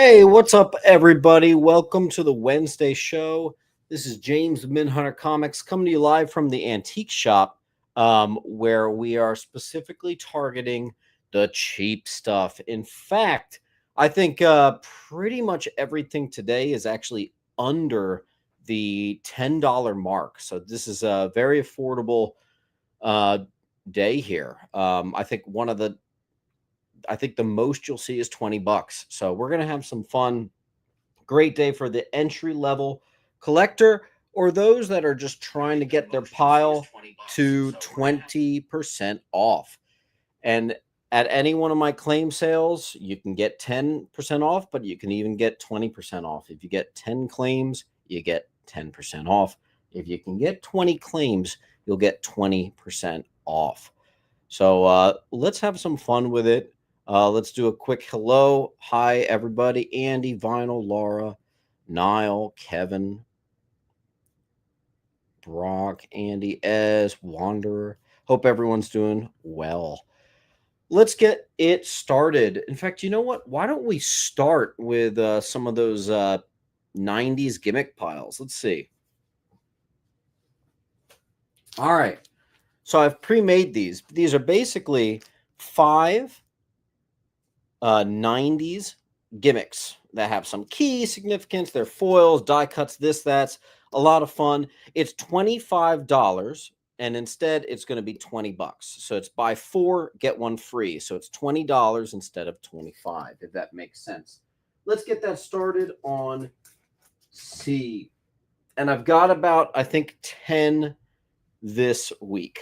Hey, what's up, everybody? Welcome to the Wednesday show. This is James Minhunter Comics coming to you live from the antique shop, where we are specifically targeting the cheap stuff. In fact, I think pretty much everything today is actually under the $10 mark. So this is a very affordable uh, day here. I think the most you'll see is $20. So we're gonna have some fun. Great day for the entry level collector or those that are just trying to get their pile to 20% off. And at any one of my claim sales, you can get 10% off, but you can even get 20% off. If you get 10 claims, you get 10% off. If you can get 20 claims, you'll get 20% off. So let's have some fun with it. Let's do a quick hello. Hi, everybody. Andy, Vinyl, Laura, Niall, Kevin, Brock, Andy, Ez, Wanderer. Hope everyone's doing well. Let's get it started. In fact, you know what? Why don't we start with some of those 90s gimmick piles? Let's see. All right. So I've pre-made these. These are basically 5 90s gimmicks that have some key significance. They're foils, die cuts, that's a lot of fun. It's $25, and instead it's going to be $20. So it's buy 4, get 1 free. So it's $20 instead of 25, if that makes sense. Let's get that started on C. And I've got about, I think, 10 this week.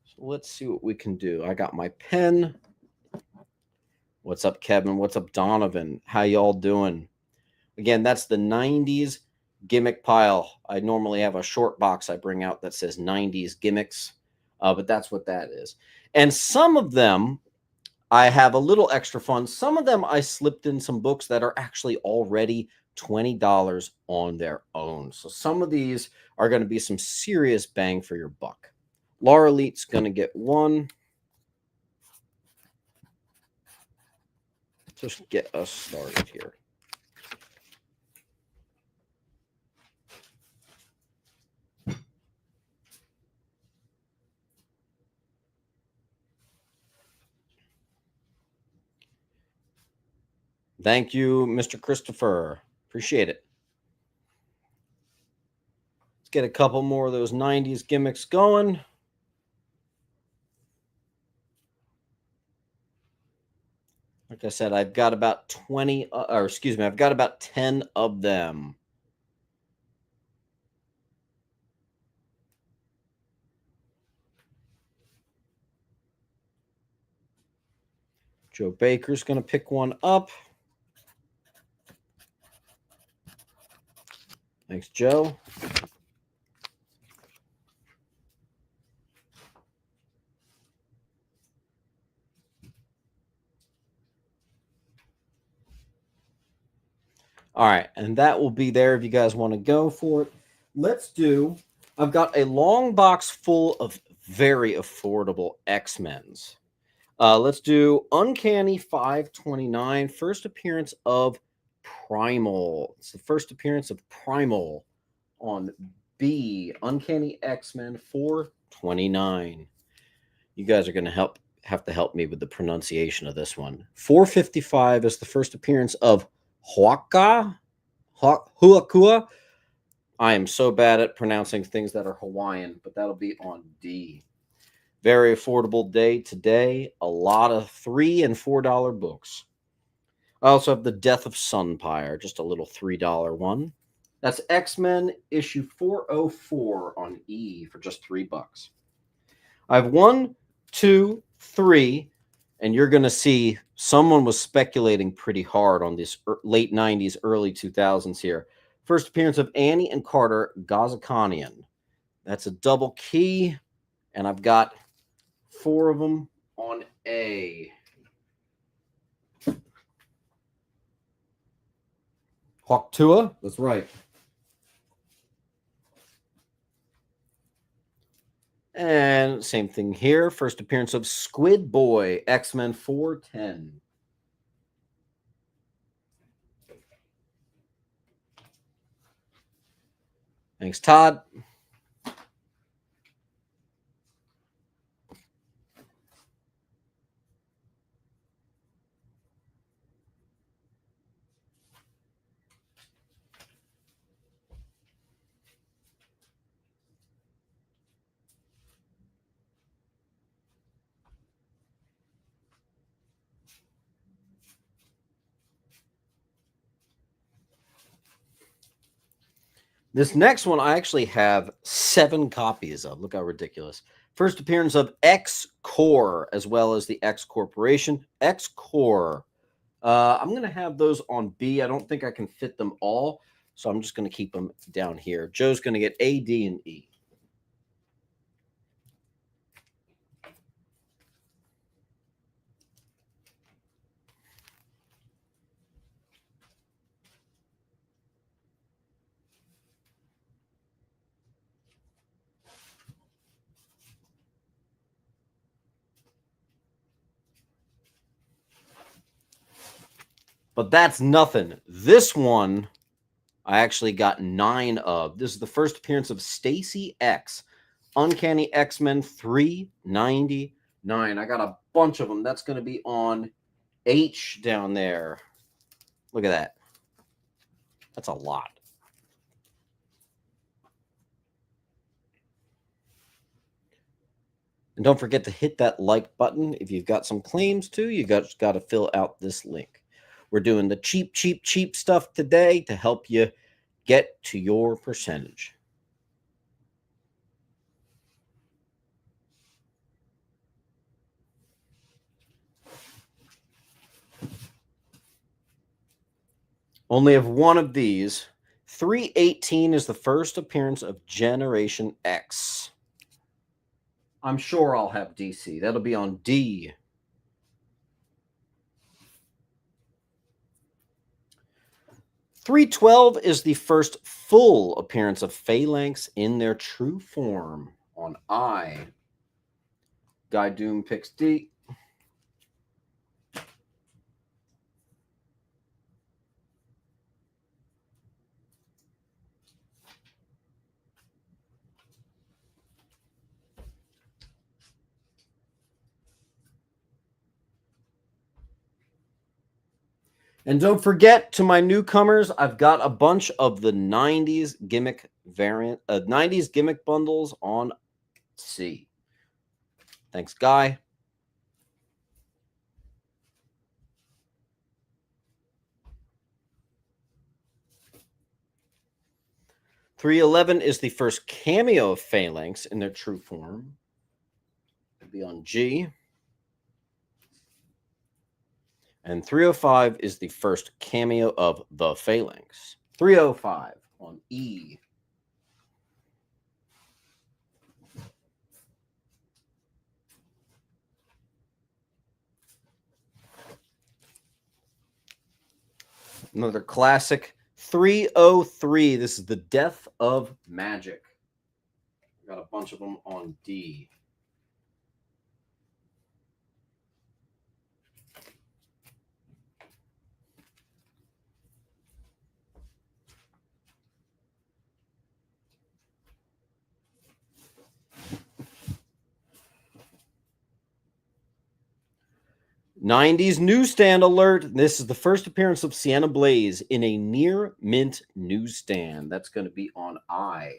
So let's see what we can do. I got my pen. What's up, Kevin? What's up, Donovan? How y'all doing? Again, that's the 90s gimmick pile. I normally have a short box I bring out that says 90s gimmicks, but that's what that is. And some of them, I have a little extra fun. Some of them I slipped in some books that are actually already $20 on their own. So some of these are going to be some serious bang for your buck. Laura Elite's going to get 1. Just get us started here. Thank you, Mr. Christopher. Appreciate it. Let's get a couple more of those 90s gimmicks going. Like I said, I've got about 20, I've got about 10 of them. Joe Baker's going to pick one up. Thanks, Joe. All right, and that will be there if you guys want to go for it. I've got a long box full of very affordable X-Men's. Let's do Uncanny 529, first appearance of Primal. It's the first appearance of Primal on B, Uncanny X-Men 429. You guys are going to have to help me with the pronunciation of this one. 455 is the first appearance of Huakua. I am so bad at pronouncing things that are Hawaiian, but that'll be on D. Very affordable day today. A lot of $3 and $4 books. I also have The Death of Sunpire, just a little $3 one. That's X-Men issue 404 on E for just $3. I have 1, 2, 3, and you're going to see someone was speculating pretty hard on this late 90s, early 2000s here. First appearance of Annie and Carter Gazakanian. That's a double key, and I've got 4 of them on A. Hawktua, that's right. And same thing here. First appearance of Squid Boy, X-Men 410. Thanks, Todd. This next one I actually have 7 copies of. Look how ridiculous. First appearance of X-Corps, as well as the X Corporation. X-Corps. I'm going to have those on B. I don't think I can fit them all, so I'm just going to keep them down here. Joe's going to get A, D, and E. But that's nothing. This one I actually got 9 of. This is the first appearance of Stacy X. Uncanny X-Men 399. I got a bunch of them. That's going to be on H down there. Look at that. That's a lot. And don't forget to hit that like button. If you've got some claims too, you got to fill out this link. We're doing the cheap stuff today to help you get to your percentage. Only have one of these. 318 is the first appearance of Generation X. I'm sure I'll have DC. That'll be on D. .312 is the first full appearance of Phalanx in their true form on I. Guy Doom picks D. And don't forget, to my newcomers, I've got a bunch of the 90s gimmick variant, 90s gimmick bundles on C. Thanks, Guy. .311 is the first cameo of Phalanx in their true form. It'll be on G. And 305 is the first cameo of the Phalanx. 305 on E. Another classic. 303. This is the Death of Magic. Got a bunch of them on D. '90s newsstand alert. This is the first appearance of Sienna Blaze in a near mint newsstand. That's going to be on I.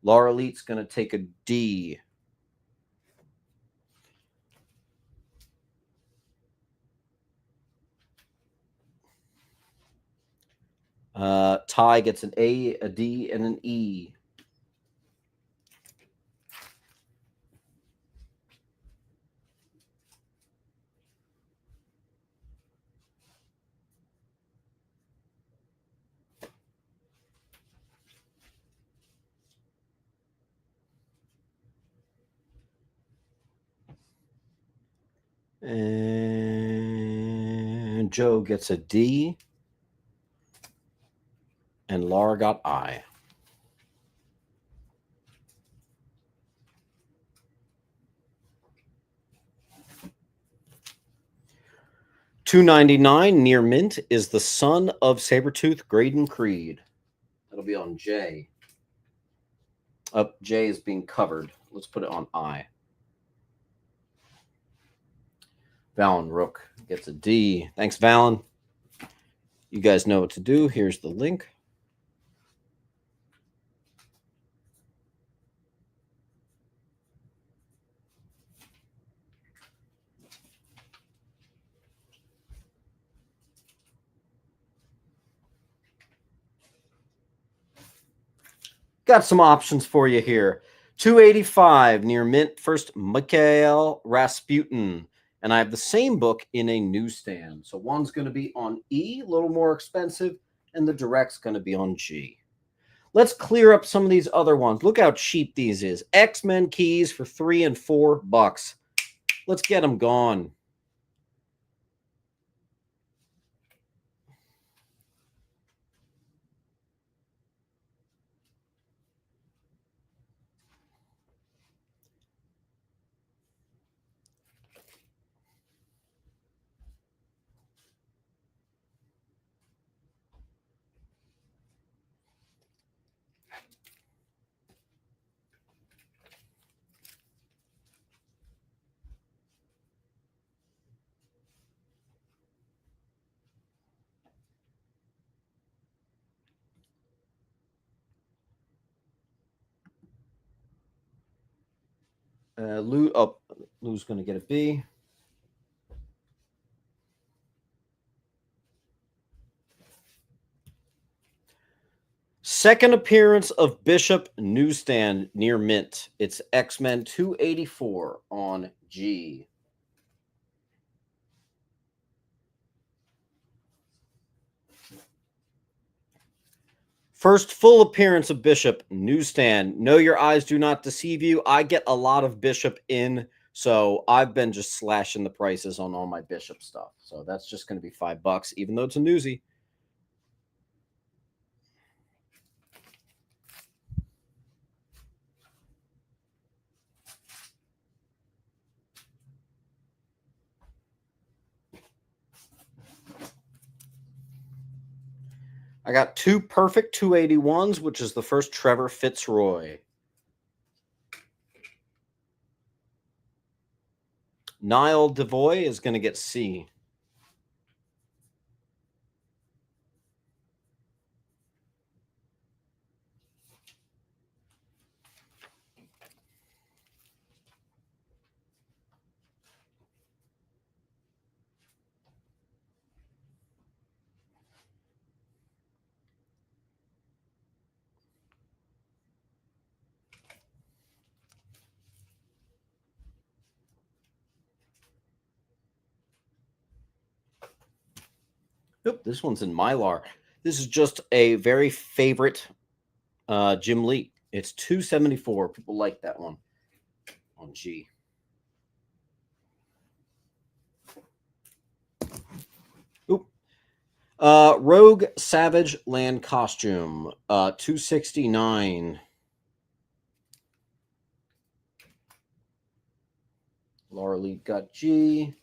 Laura Leet's going to take a D. Ty gets an A, a D, and an E. And Joe gets a D. And Laura got I. $2.99 near mint is the son of Sabretooth Graydon Creed. It'll be on J. J is being covered. Let's put it on I. Valen Rook gets a D. Thanks, Valen. You guys know what to do. Here's the link. Got some options for you here. 285 near mint. First, Mikhail Rasputin. And I have the same book in a newsstand. So one's going to be on E, a little more expensive, and the direct's going to be on G. Let's clear up some of these other ones. Look how cheap these is. X-Men keys for $3 and $4. Let's get them gone. Lou's going to get a B. Second appearance of Bishop newsstand near mint. It's X-Men 284 on G. First full appearance of Bishop newsstand. No, your eyes do not deceive you. I get a lot of Bishop in, so I've been just slashing the prices on all my Bishop stuff. So that's just going to be $5, even though it's a newsie. I got two perfect 281s, which is the first Trevor Fitzroy. Niall Devoy is going to get C. Nope, this one's in Mylar. This is just a very favorite Jim Lee. It's 274. People like that one on G. Oop. Rogue Savage Land Costume, 269. Laura Lee got G.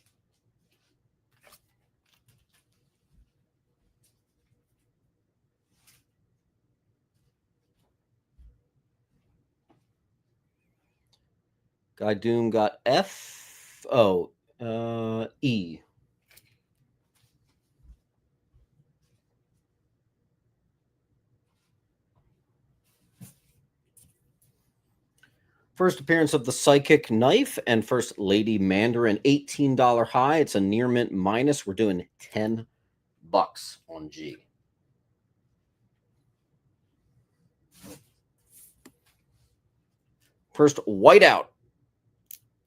Guy Doom got F. Oh, E. First appearance of the Psychic Knife and first Lady Mandarin, $18 high. It's a near mint minus. We're doing $10 on G. First Whiteout,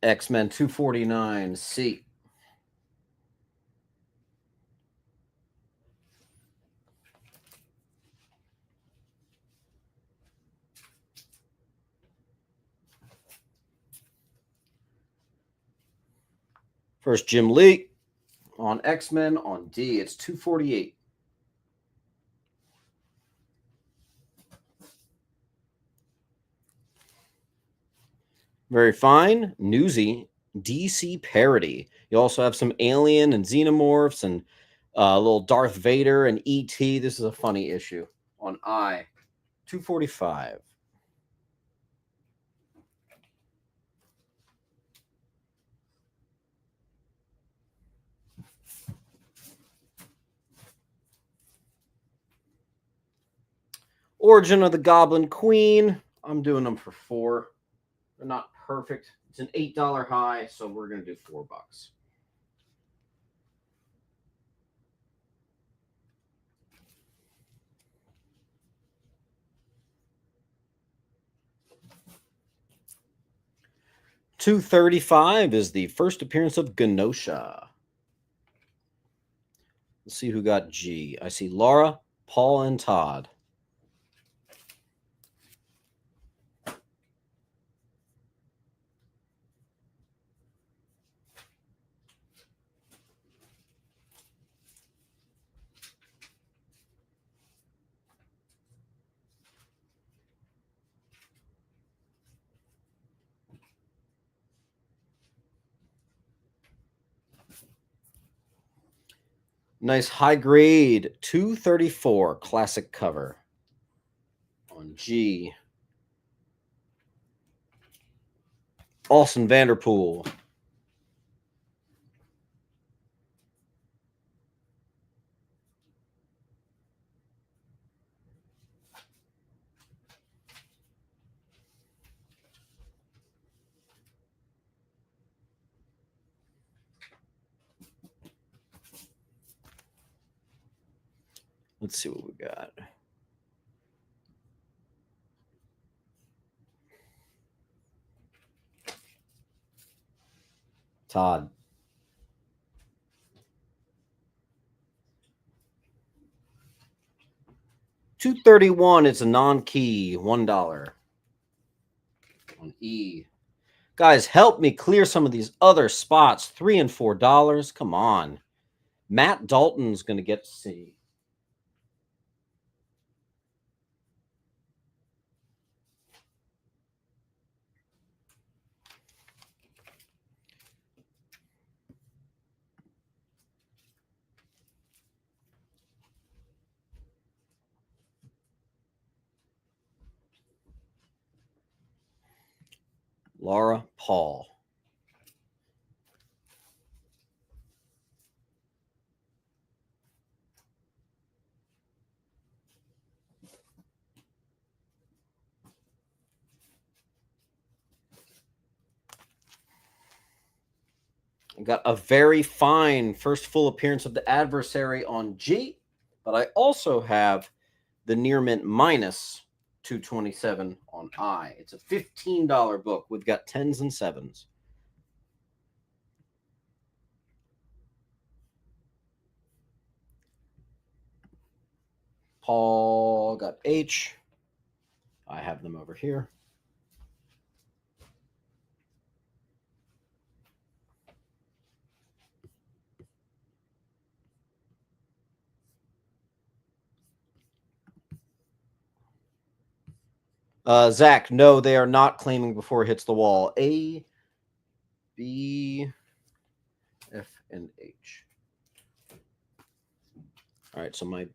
X-Men 249 C. First Jim Lee on X-Men on D. It's 248. Very fine. Newsy DC parody. You also have some Alien and Xenomorphs and a little Darth Vader and E.T. This is a funny issue on I. $2.45. Origin of the Goblin Queen. I'm doing them for $4. They're not perfect. It's an $8 high, so we're going to do $4. $2.35 is the first appearance of Genosha. Let's see who got G. I see Laura, Paul, and Todd. Nice high grade 234 classic cover on G. Austin Vanderpool. Let's see what we got. Todd. $2.31. It's a non-key. $1 on E. Guys, help me clear some of these other spots. $3 and $4. Come on. Matt Dalton's going to get C. Laura, Paul. I got a very fine first full appearance of the adversary on G, but I also have the near mint minus 227 on I. It's a $15 book. We've got 10s and 7s. Paul got H. I have them over here. Zach, no, they are not claiming before it hits the wall. A, B, F, and H. All right, so my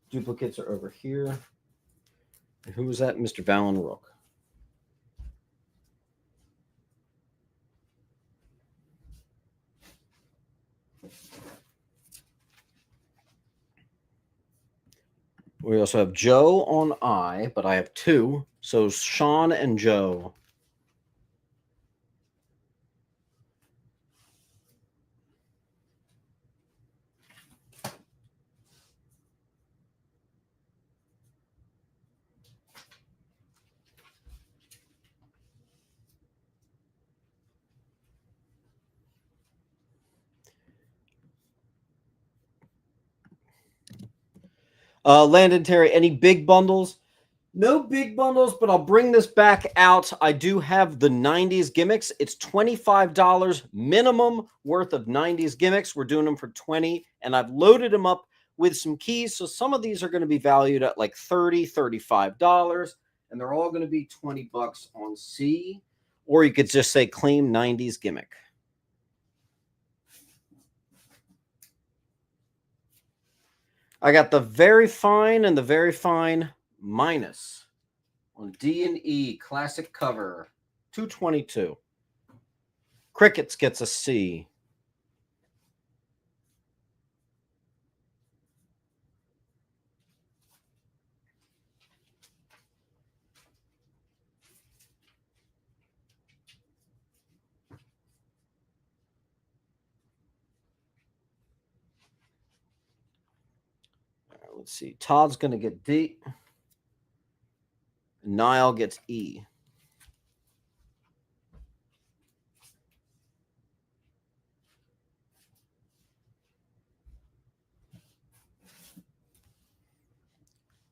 duplicates are over here. And who was that? Mr. Valen Rook. We also have Joe on I, but I have 2. So Sean and Joe. Landon Terry, any big bundles? No big bundles, but I'll bring this back out. I do have the 90s gimmicks. It's $25 minimum worth of 90s gimmicks. We're doing them for $20, and I've loaded them up with some keys. So some of these are going to be valued at like $30, $35, and they're all going to be $20 on C. Or you could just say claim 90s gimmick. I got the very fine and the very fine minus On D and E, classic cover, 222. Crickets gets a C. Let's see. Todd's going to get D. Niall gets E.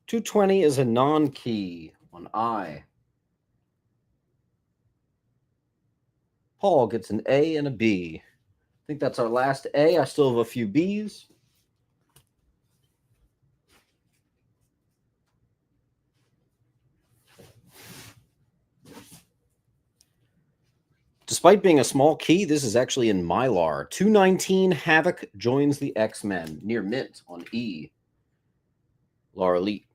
$220 is a non-key on I. Paul gets an A and a B. I think that's our last A. I still have a few Bs. Despite being a small key, this is actually in Mylar. 219, Havoc joins the X-Men. Near mint on E. Laura Lee.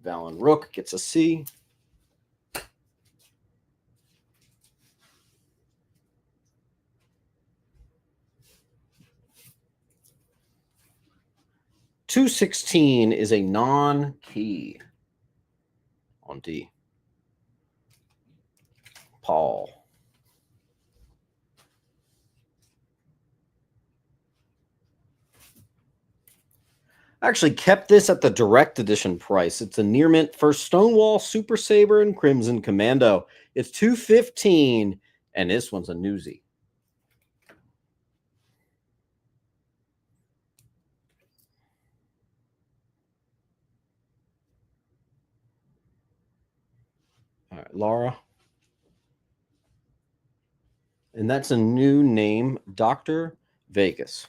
Valiant Rook gets a C. $216 is a non-key on D. Paul. I actually kept this at the direct edition price. It's a near mint for Stonewall, Super Saber, and Crimson Commando. It's $215, and this one's a newsie. All right, Laura. And that's a new name, Dr. Vegas.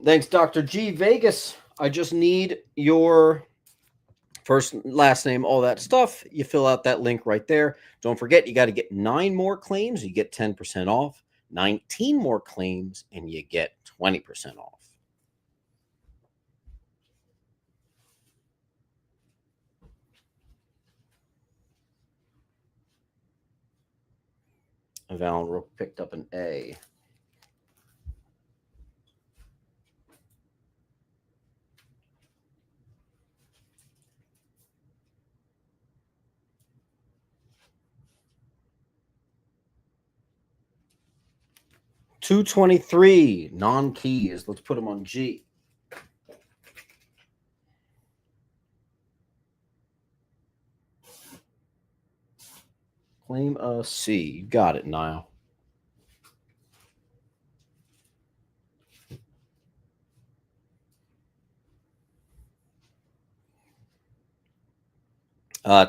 Thanks, Dr. G. Vegas. I just need your first, last name, all that stuff. You fill out that link right there. Don't forget, you got to get 9 more claims. You get 10% off. 19 more claims, and you get 20% off. Valiant Rook picked up an A. $223 non-keys. Let's put them on G. Claim a C. You got it, Niall.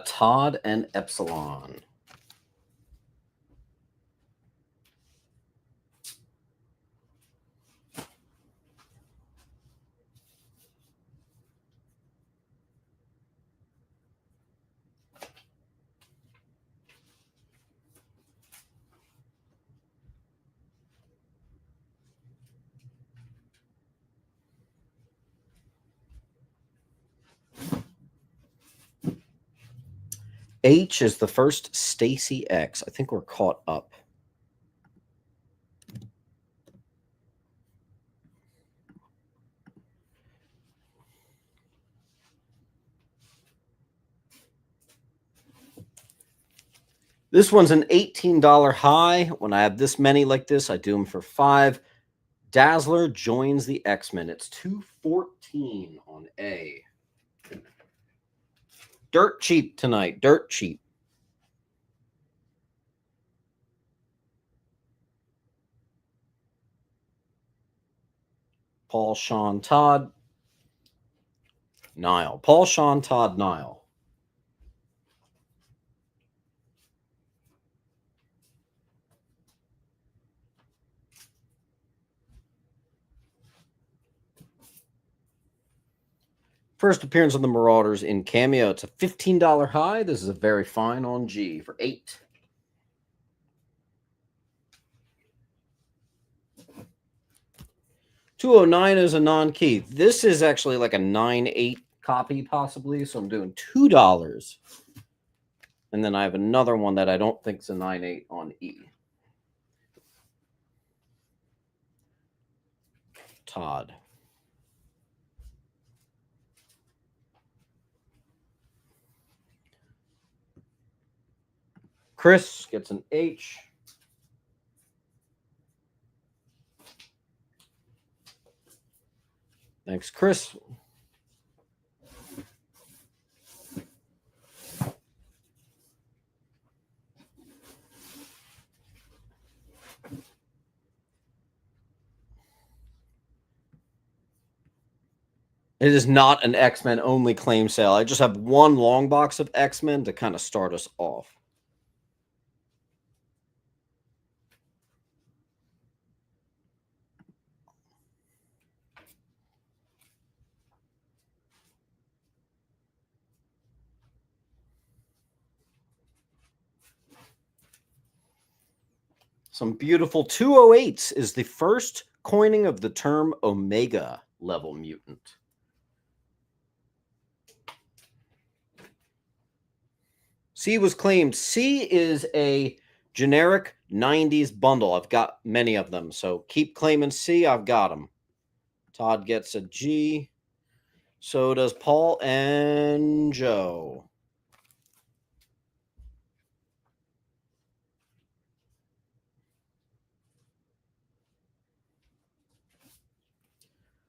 Todd and Epsilon. H is the first Stacy X. I think we're caught up. This one's an $18 high. When I have this many like this, I do them for $5. Dazzler joins the X-Men. It's $214 on A. Dirt cheap tonight. Dirt cheap. Paul, Sean, Todd. Niall. Paul, Sean, Todd, Niall. First appearance of the Marauders in Cameo. It's a $15 high. This is a very fine on G for $8. 209 is a non-key. This is actually like a 9.8 copy, possibly. So I'm doing $2. And then I have another one that I don't think is a 9.8 on E. Todd. Chris gets an H. Thanks, Chris. It is not an X-Men only claim sale. I just have one long box of X-Men to kind of start us off. Some beautiful 208s is the first coining of the term Omega level mutant. C was claimed. C is a generic 90s bundle. I've got many of them, so keep claiming C. I've got them. Todd gets a G. So does Paul and Joe.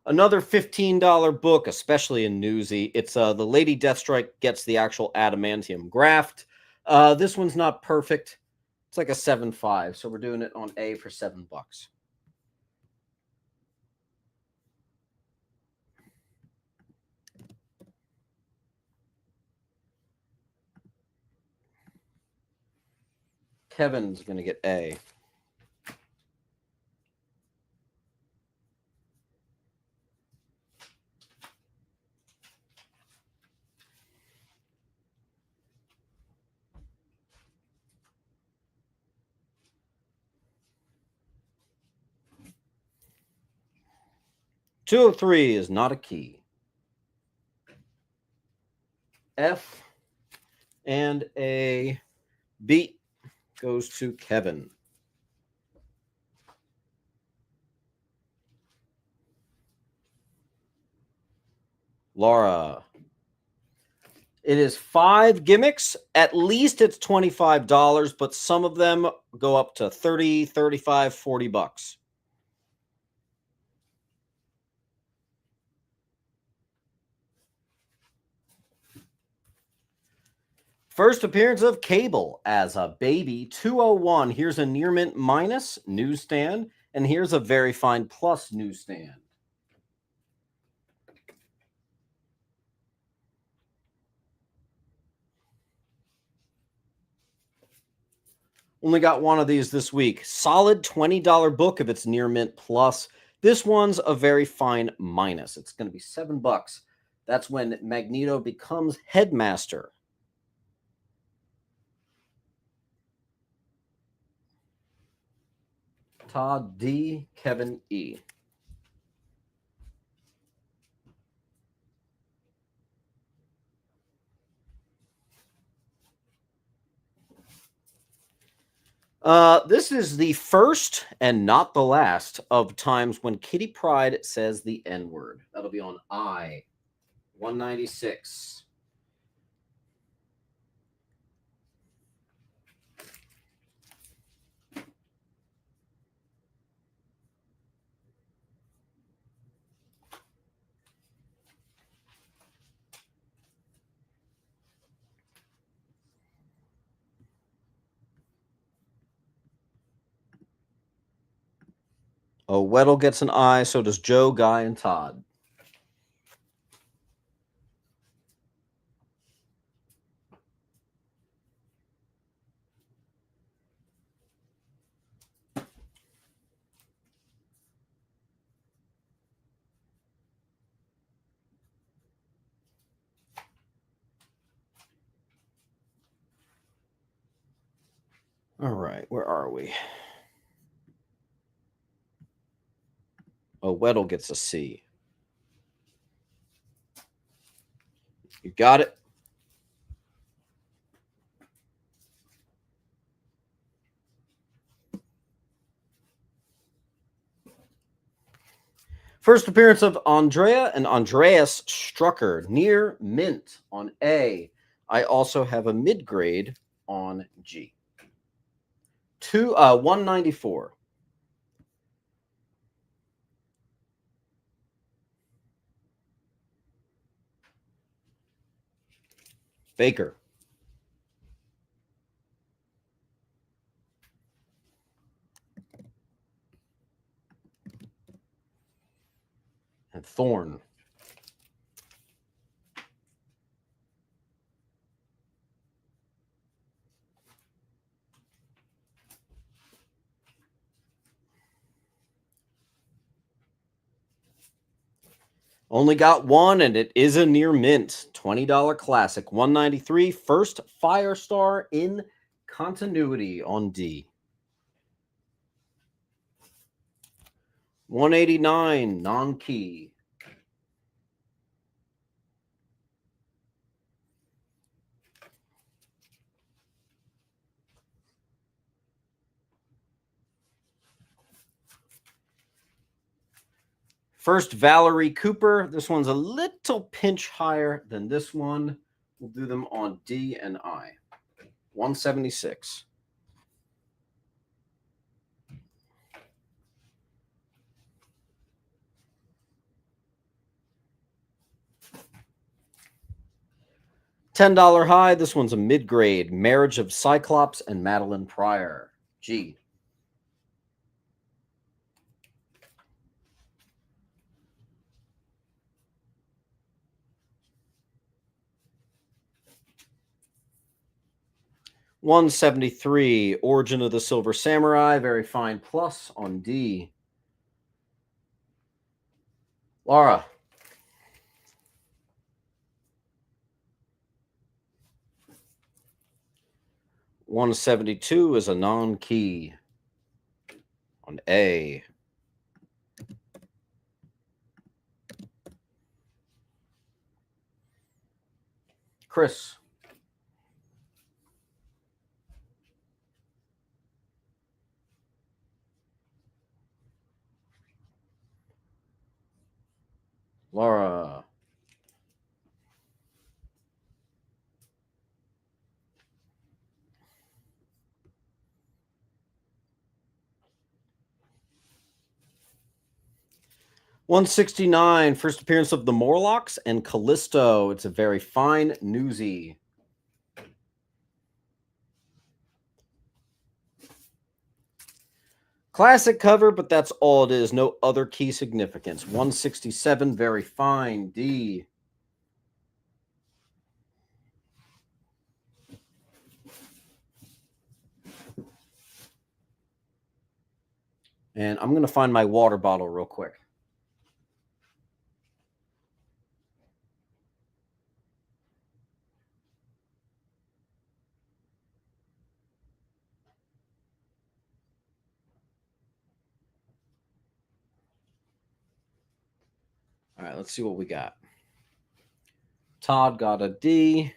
Another $15 book, especially in Newsy. It's the Lady Deathstrike gets the actual adamantium graft. This one's not perfect. It's like a 7.5, so we're doing it on A for $7. Kevin's going to get A. $203 is not a key. F and a B goes to Kevin. Laura. It is 5 gimmicks. At least it's $25, but some of them go up to 30, 35, 40 bucks. First appearance of Cable as a baby, 201. Here's a near mint minus newsstand, and here's a very fine plus newsstand. Only got one of these this week. Solid $20 book if it's near mint plus. This one's a very fine minus. It's going to be $7. That's when Magneto becomes headmaster. Todd D, Kevin E. This is the first and not the last of times when Kitty Pryde says the N-word. That'll be on I, 196. Oh, Weddle gets an I, so does Joe, Guy, and Todd. All right, where are we? Oh, Weddle gets a C. You got it. First appearance of Andrea and Andreas Strucker, near mint on A. I also have a mid-grade on G. 194. Baker. And Thorn. Only got one, and it is a near mint. $20 classic. 193. First Firestar in continuity on D. 189. Non-key. First, Valerie Cooper. This one's a little pinch higher than this one. We'll do them on D and I. 176. $10 high. This one's a mid-grade. Marriage of Cyclops and Madeline Pryor. G. $173. Origin of the Silver Samurai. Very fine plus on D. Laura. $172 is a non-key on A. Chris. Laura. $169. First appearance of the Morlocks and Callisto. It's a very fine newsie. Classic cover, but that's all it is. No other key significance. 167. Very fine. D. And I'm going to find my water bottle real quick. All right, let's see what we got. Todd got a D.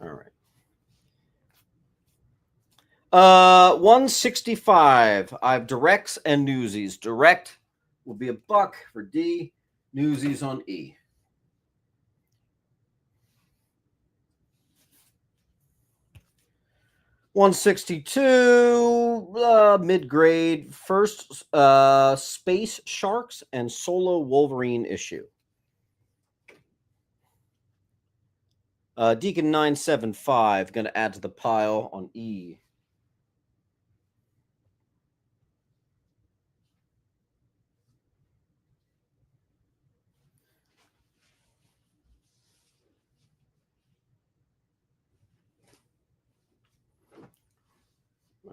All right. 165. I have directs and newsies. Direct will be $1 for D. Newsies on E. $162. Mid-grade. First Space Sharks and Solo Wolverine issue. Deacon 975 going to add to the pile on E.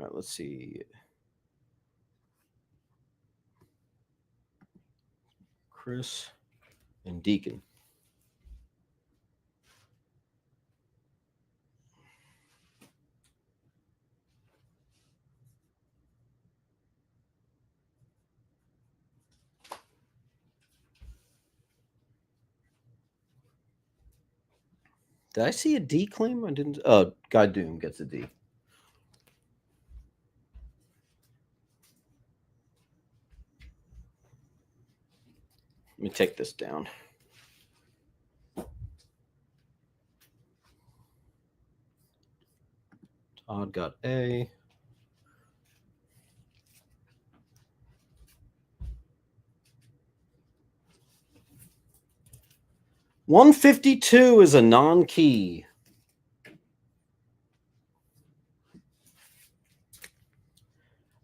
right, let's see. Chris and Deacon. Did I see a D claim? I didn't. Guy Doom gets a D. Let me take this down. Todd got A. $152 is a non-key.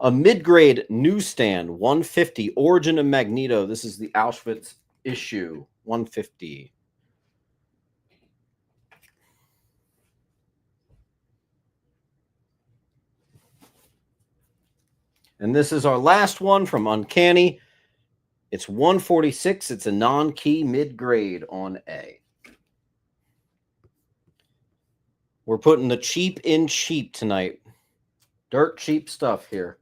A mid-grade newsstand, 150. Origin of Magneto. This is the Auschwitz issue, 150. And this is our last one from Uncanny. It's 146. It's a non-key mid-grade on A. We're putting the cheap in cheap tonight. Dirt cheap stuff here.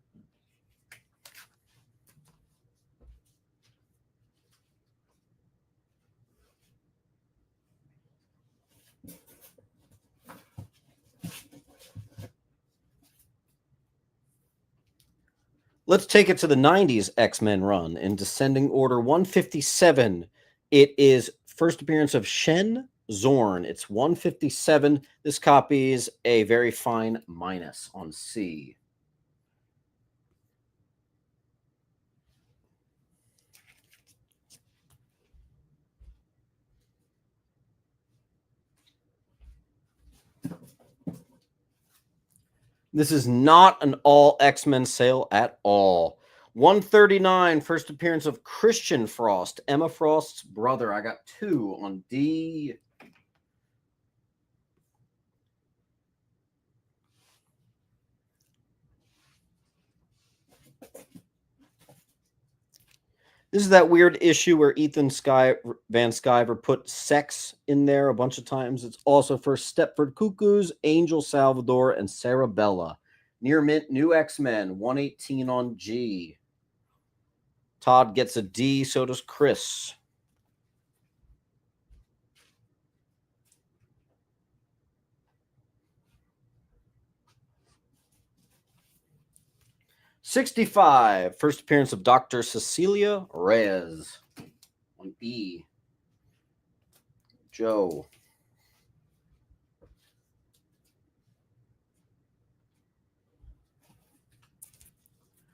Let's take it to the 90s X-Men run in descending order 157. It is first appearance of Shen Zorn. It's 157. This copy is a very fine minus on C. This is not an all X-Men sale at all. 139, first appearance of Christian Frost, Emma Frost's brother. I got 2 on D. This is that weird issue where Ethan Van Sciver put sex in there a bunch of times. It's also for Stepford Cuckoos, Angel Salvador, and Sarah Bella. Near mint, new X-Men, 118 on G. Todd gets a D, so does Chris. $65, first appearance of Dr. Cecilia Reyes on E. Joe.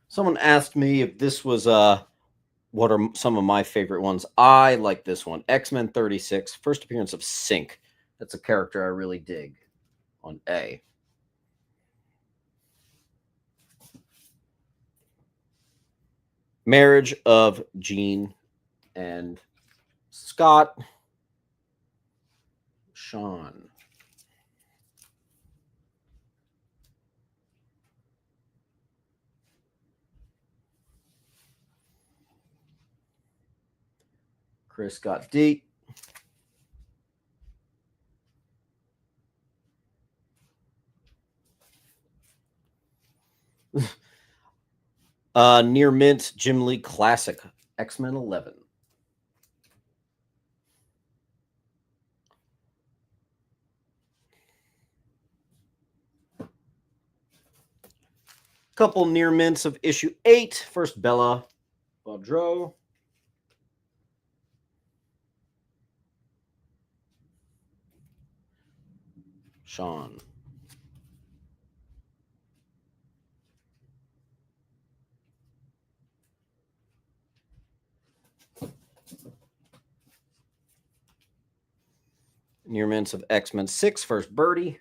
Someone asked me if this was what are some of my favorite ones. I like this one. X-Men 36, first appearance of Sync. That's a character I really dig on A. Marriage of Jean and Scott. Sean. Chris got D. Near mint, Jim Lee Classic, X-Men 11. Couple near mints of issue 8. First, Bella Baudreau. Sean. Near mints of X-Men 6. First, Birdie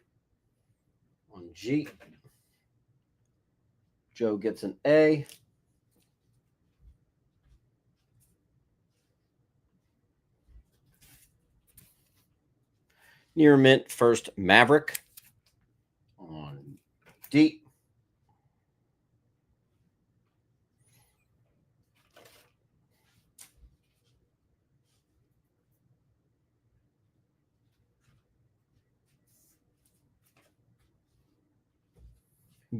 on G. Joe gets an A. Near mint, first Maverick on D.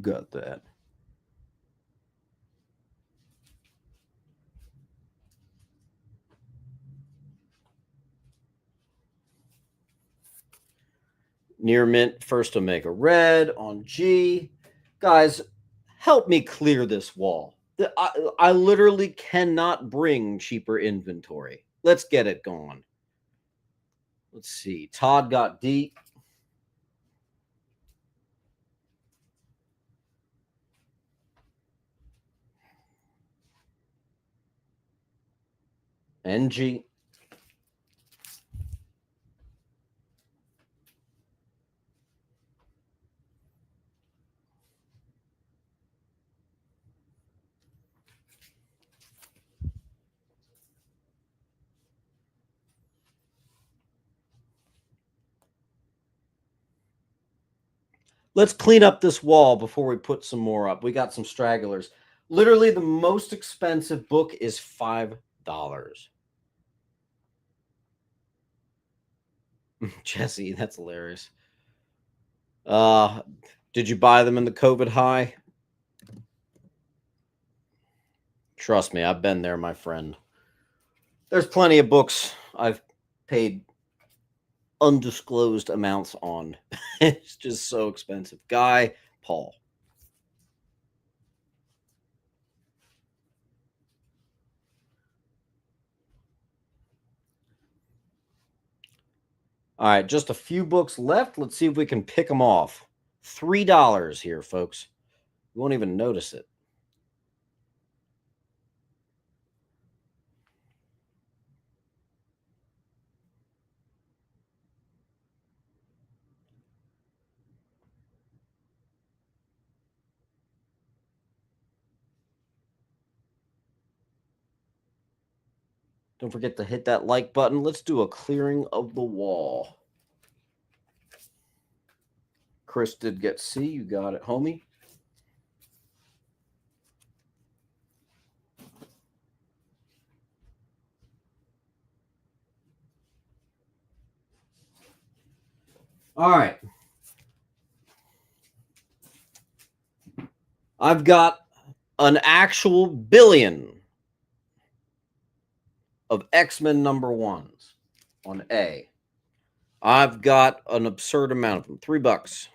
Got that. Near mint, first Omega Red on G. Guys, help me clear this wall. I literally cannot bring cheaper inventory. Let's get it going. Let's see. Todd got D. NG. Let's clean up this wall before we put some more up. We got some stragglers. Literally, the most expensive book is $5. Jesse, that's hilarious. Did you buy them in the COVID high? Trust me, I've been there, my friend. There's plenty of books I've paid undisclosed amounts on. It's just so expensive. Guy, Paul. All right, just a few books left. Let's see if we can pick them off. $3 here, folks. You won't even notice it. Don't forget to hit that like button. Let's do a clearing of the wall. Chris did get C. You got it, homie. All right. I've got an actual billion of X-Men number ones on A. I've got an absurd amount of them. $3.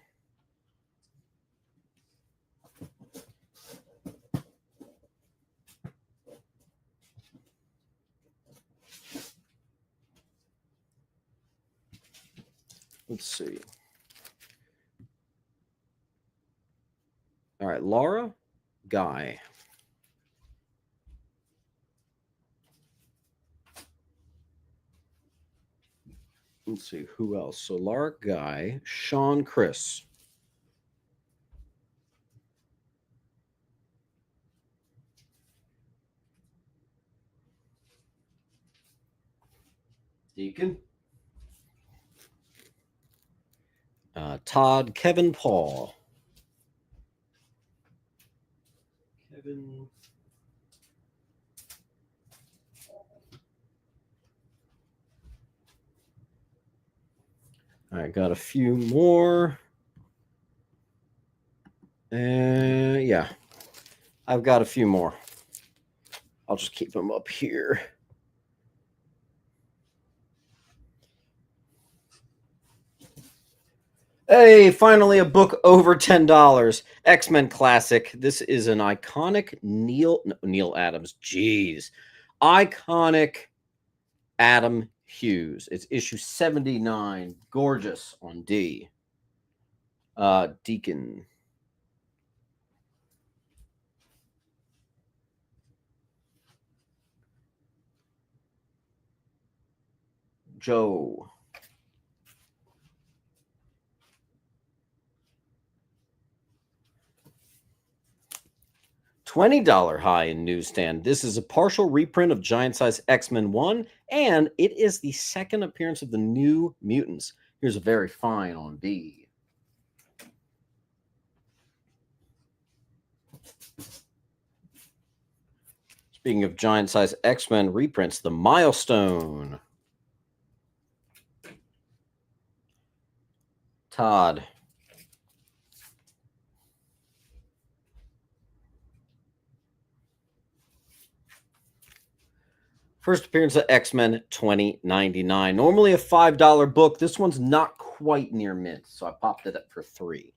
Let's see. All right, Laura, Guy. Let's see who else. So Laura, Guy, Sean, Chris. Deacon. Todd, Kevin, Paul. Kevin. All right, got a few more. Yeah, I've got a few more. I'll just keep them up here. Hey, finally a book over $10. X-Men Classic. This is an iconic Neil Adams. Jeez. Iconic Adam Hughes. It's issue 79. Gorgeous on D. Deacon. Joe. $20 high in newsstand. This is a partial reprint of Giant Size X-Men 1, and it is the second appearance of the New Mutants. Here's a very fine on B. Speaking of Giant Size X-Men reprints, the Milestone. Todd. First appearance of X-Men 2099. Normally a $5 book. This one's not quite near mint, so I popped it up for $3.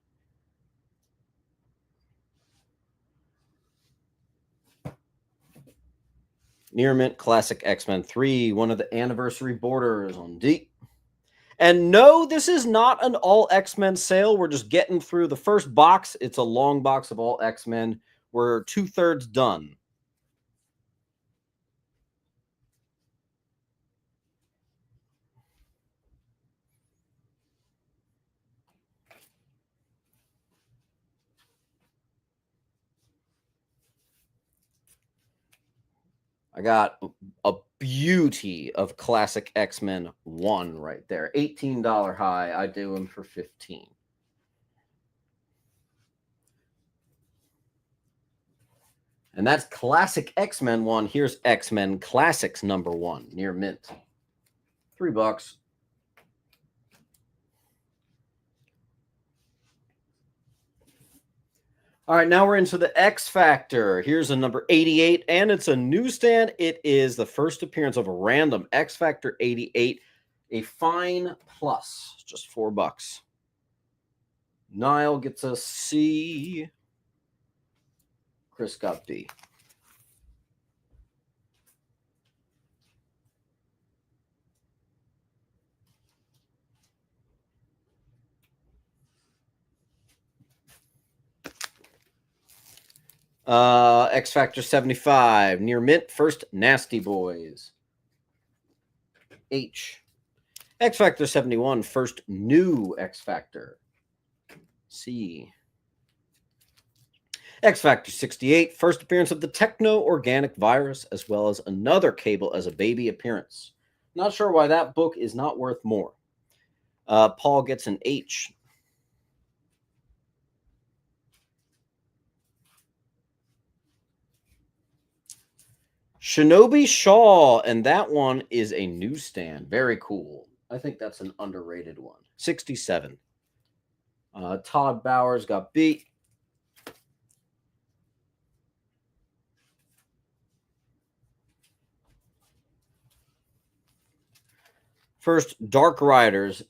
Near mint classic X-Men 3, one of the anniversary borders on D. And no, this is not an all X-Men sale. We're just getting through the first box. It's a long box of all X-Men. We're 2/3 done. I got a beauty of classic X-Men 1 right there. $18 high. I do them for 15. And that's classic X-Men 1. Here's X-Men Classics number 1 near mint. $3. All right, now we're into the X Factor. Here's a number 88, and it's a newsstand. It is the first appearance of a random X Factor 88, a fine plus, just $4. Niall gets a C. Chris got B. X Factor 75, near mint, first Nasty Boys. H. X Factor 71, first new X Factor. C. X Factor 68, first appearance of the techno-organic virus, as well as another Cable as a baby appearance. Not sure why that book is not worth more. Paul gets an H. Shinobi Shaw, and that one is a newsstand. Very cool. I think that's an underrated one. 67. Todd Bowers got B. First, Dark Riders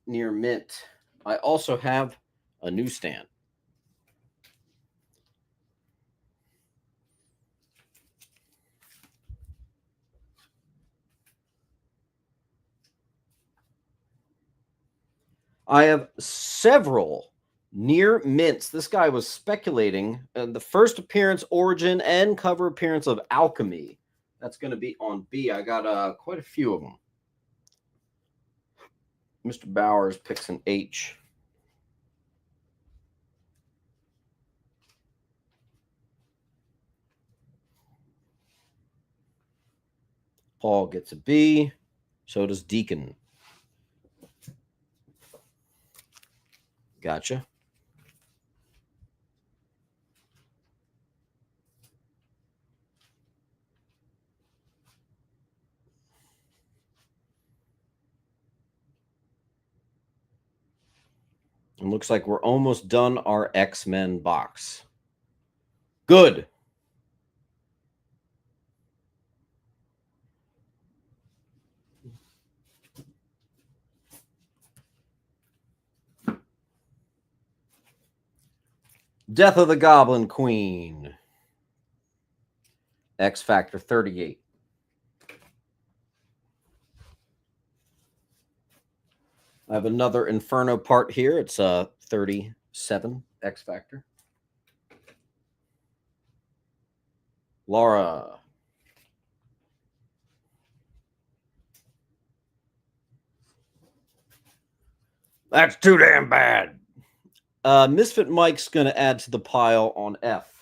near mint. I also have a newsstand. I have several near mints. This guy was speculating the first appearance, origin, and cover appearance of Alchemy. That's going to be on B. I got quite a few of them. Mr. Bowers picks an H. Paul gets a B. So does Deacon. Gotcha. It looks like we're almost done our X-Men box. Good. Death of the Goblin Queen. X Factor 38. I have another Inferno part here. It's 37 X Factor. Laura. That's too damn bad. Misfit Mike's going to add to the pile on F.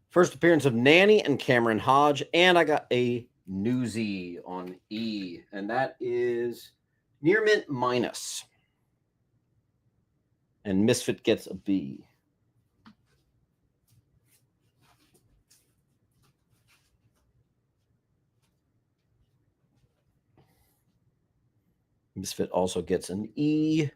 First appearance of Nanny and Cameron Hodge, and I got a Newsy on E, and that is near mint minus. And Misfit gets a B. Misfit also gets an E.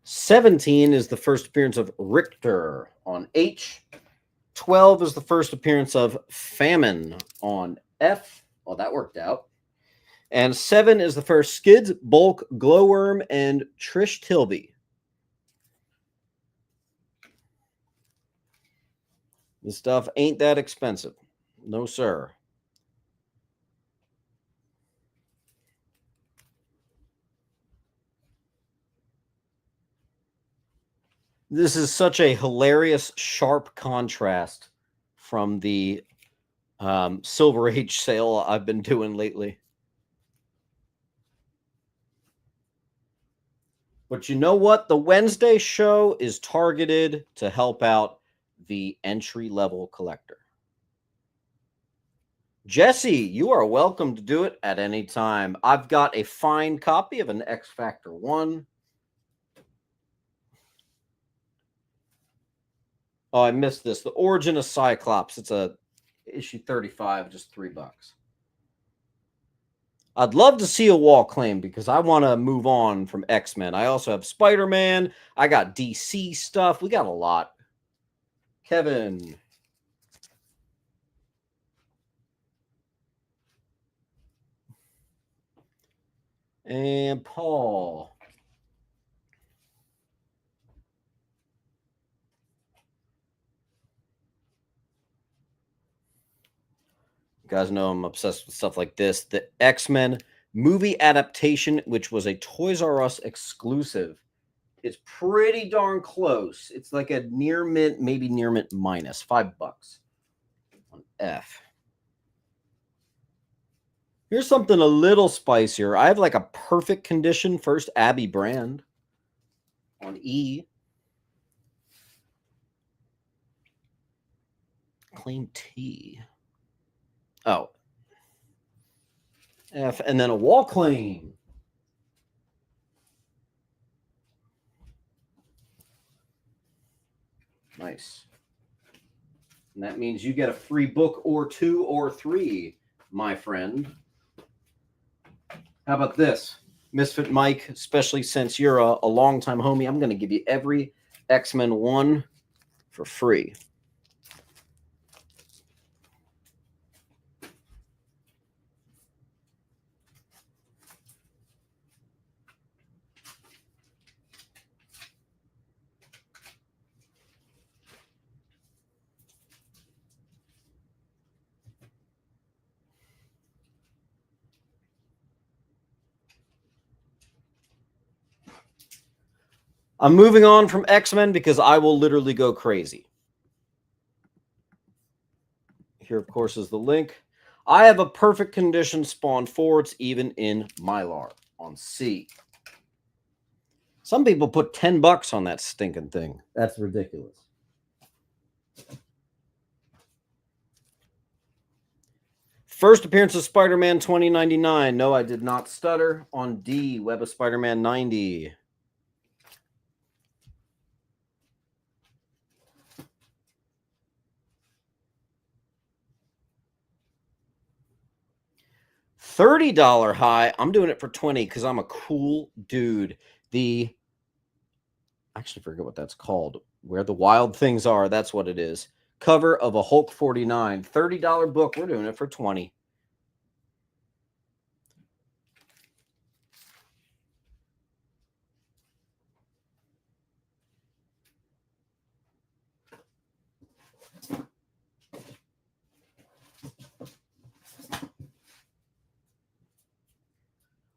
$17 is the first appearance of Richter on H. 12 is the first appearance of Famine on F. Well, that worked out. And 7 is the first Skids, Bulk, Glowworm, and Trish Tilby. This stuff ain't that expensive. No, sir. This is such a hilarious, sharp contrast from the Silver Age sale I've been doing lately. But you know what? The Wednesday show is targeted to help out the entry-level collector. Jesse, you are welcome to do it at any time. I've got a fine copy of an X Factor 1. Oh, I missed this. The Origin of Cyclops. It's a issue 35, just $3. I'd love to see a wall claim because I want to move on from X-Men. I also have Spider-Man. I got DC stuff. We got a lot. Kevin. And Paul. You guys know I'm obsessed with stuff like this. The X-Men movie adaptation, which was a Toys R Us exclusive, is pretty darn close. It's like a near mint, maybe near mint minus $5 on F. Here's something a little spicier. I have like a perfect condition first Abby brand on E. Claim T. Oh. F, and then a wall claim. Nice. And that means you get a free book or 2 or 3, my friend. How about this? Misfit Mike, especially since you're a longtime homie, I'm going to give you every X-Men 1 for free. I'm moving on from X-Men because I will literally go crazy. Here, of course, is the link. I have a perfect condition Spawn 4. It's even in Mylar on C. Some people put $10 on that stinking thing. That's ridiculous. First appearance of Spider-Man 2099. No, I did not stutter. On D, Web of Spider-Man 90. $30 high. I'm doing it for 20 because I'm a cool dude. I actually forget what that's called. Where the Wild Things Are. That's what it is. Cover of a Hulk 49. $30 book. We're doing it for 20.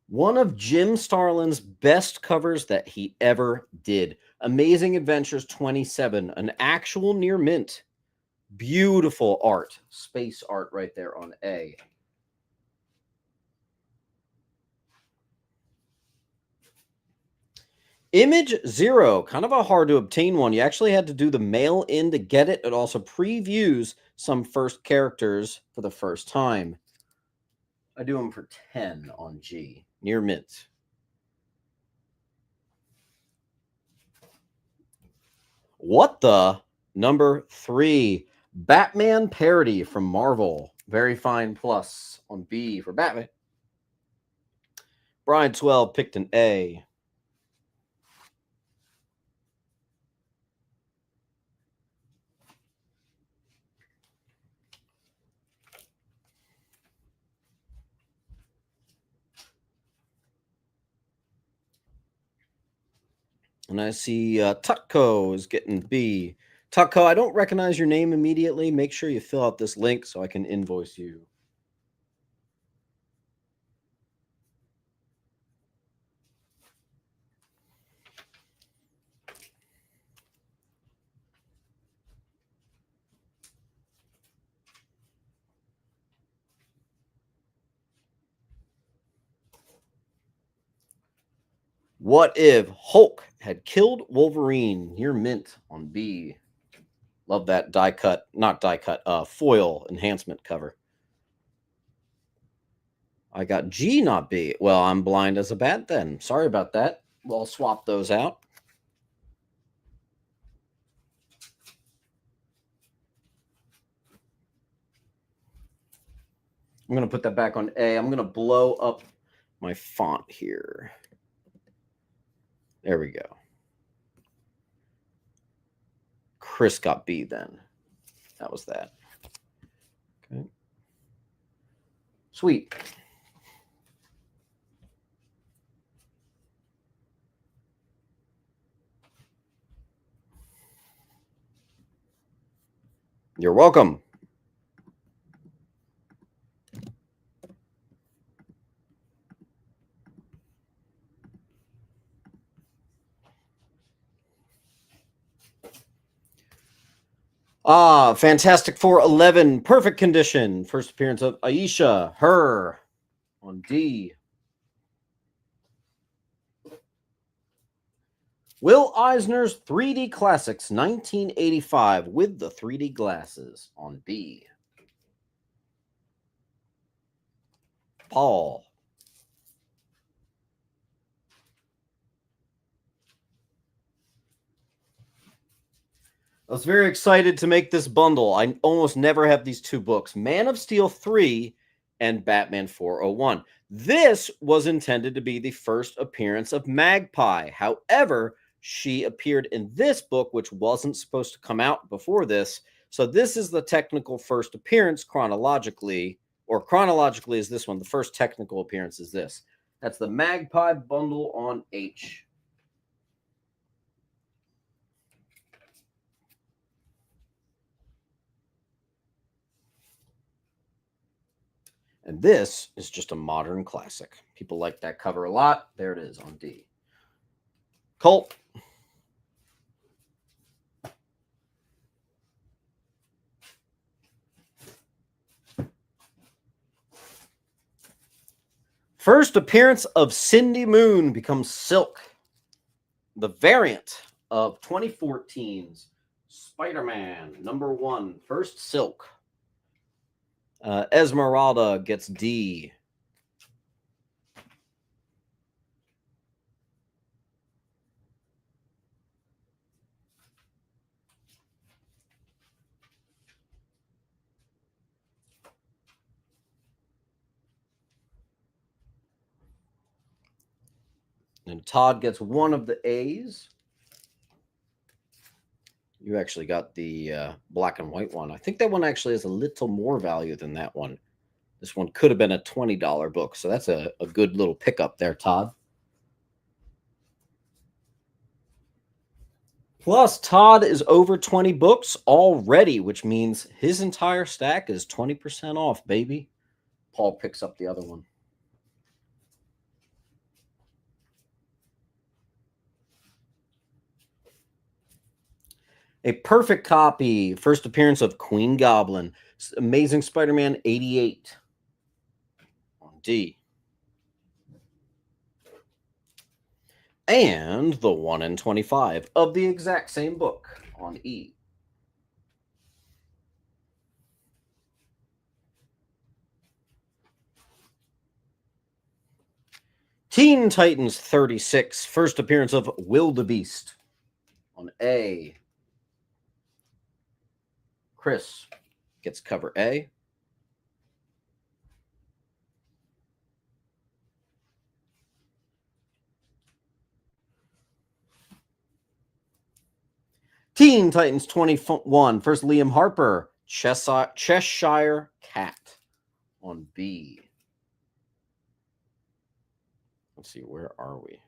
One of Jim Starlin's best covers that he ever did. Amazing Adventures 27, an actual near mint. Beautiful art. Space art right there on A. Image 0, kind of a hard to obtain one. You actually had to do the mail in to get it. It also previews some first characters for the first time. I do them for 10 on G, near mint. What the? Number 3, Batman parody from Marvel. Very fine plus on B for Batman. Brian 12 picked an A. And I see Tutko is getting B. Tutko, I don't recognize your name immediately. Make sure you fill out this link so I can invoice you. What if Hulk had killed Wolverine? Near mint on B. Love that die cut, not die cut, foil enhancement cover. I got G, not B. Well, I'm blind as a bat then. Sorry about that. We'll swap those out. I'm going to put that back on A. I'm going to blow up my font here. There we go. Chris got B then. That was that. Okay. Sweet. You're welcome. Fantastic Four 11, perfect condition. First appearance of Aisha, her on D. Will Eisner's 3D Classics 1985 with the 3D glasses on B. Paul. I was very excited to make this bundle. I almost never have these two books, Man of Steel 3 and Batman 401. This was intended to be the first appearance of Magpie. However, she appeared in this book, which wasn't supposed to come out before this. So this is the technical first appearance chronologically, or chronologically is this one. The first technical appearance is this. That's the Magpie bundle on H. And this is just a modern classic. People like that cover a lot. There it is on D. Colt. First appearance of Cindy Moon becomes Silk. The variant of 2014's Spider-Man #1, first Silk. Esmeralda gets D. And Todd gets one of the A's. You actually got the black and white one. I think that one actually has a little more value than that one. This one could have been a $20 book. So that's a good little pickup there, Todd. Plus, Todd is over 20 books already, which means his entire stack is 20% off, baby. Paul picks up the other one. A perfect copy. First appearance of Queen Goblin. Amazing Spider-Man 88 on D. And the 1 in 25 of the exact same book on E. Teen Titans 36, first appearance of Wildebeest on A. Chris gets cover A. Teen Titans 21, first Liam Harper, Cheshire Cat on B. Let's see, where are we?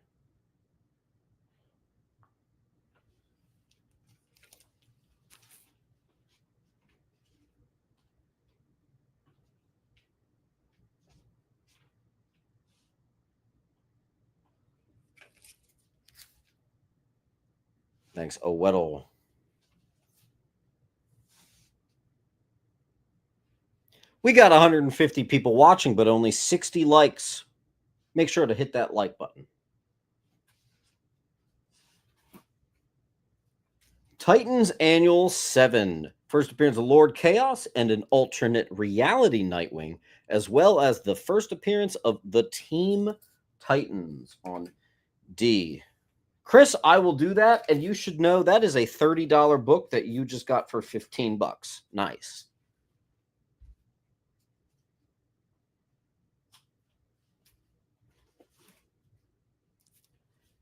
Thanks, Weddle. We got 150 people watching, but only 60 likes. Make sure to hit that like button. Titans Annual 7. First appearance of Lord Chaos and an alternate reality Nightwing, as well as the first appearance of the Team Titans on D. Chris, I will do that, and you should know that is a $30 book that you just got for 15 bucks. Nice.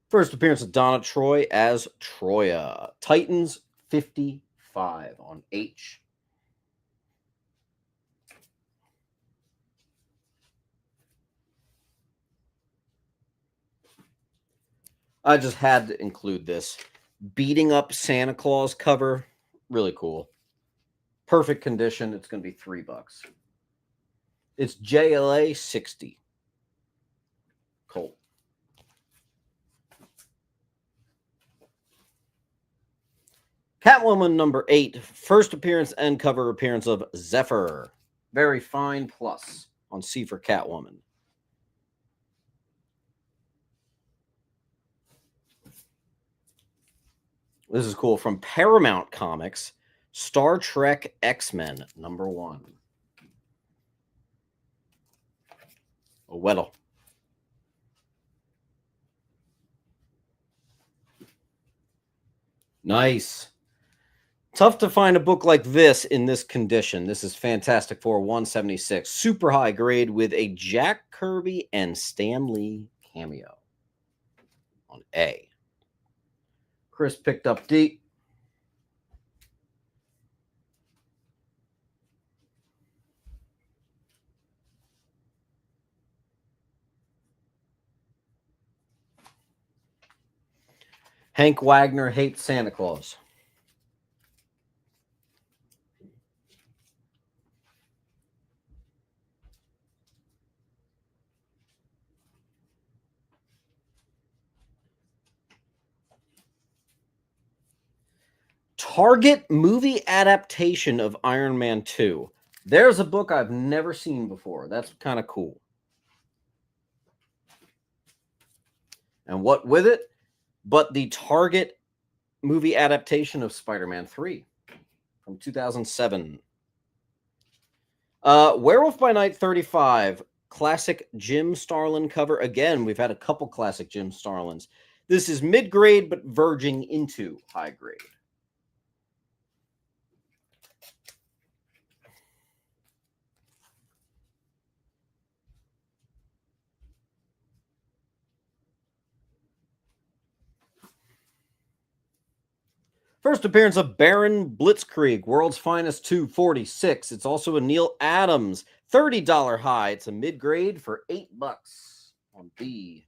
First appearance of Donna Troy as Troya. Titans 55 on H. I just had to include this. Beating up Santa Claus cover. Really cool. Perfect condition. It's going to be $3. It's JLA 60. Colt. Catwoman number 8. First appearance and cover appearance of Zephyr. Very fine plus on C for Catwoman. This is cool. From Paramount Comics, Star Trek X-Men number 1. A Weddle. Nice. Tough to find a book like this in this condition. This is Fantastic Four 176. Super high grade with a Jack Kirby and Stan Lee cameo on A. Chris picked up D. Hank Wagner hates Santa Claus. Target movie adaptation of Iron Man 2. There's a book I've never seen before. That's kind of cool. And what with it? But the Target movie adaptation of Spider-Man 3 from 2007. Werewolf by Night 35. Classic Jim Starlin cover. Again, we've had a couple classic Jim Starlins. This is mid-grade, but verging into high grade. First appearance of Baron Blitzkrieg, World's Finest 246. It's also a Neil Adams $30 high. It's a mid-grade for $8 on B.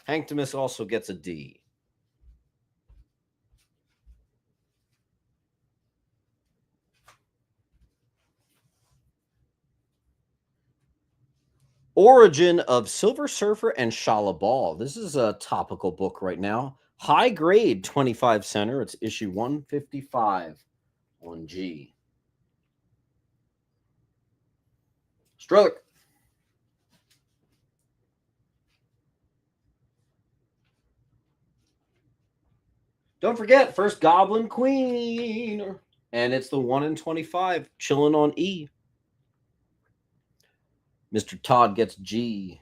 Hank Demis also gets a D. Origin of Silver Surfer and Shala Ball. This is a topical book right now. High grade 25 center. It's issue 155 on G. Strelick. Don't forget, first Goblin Queen. And it's the 1 in 25, chilling on E. Mr. Todd gets G.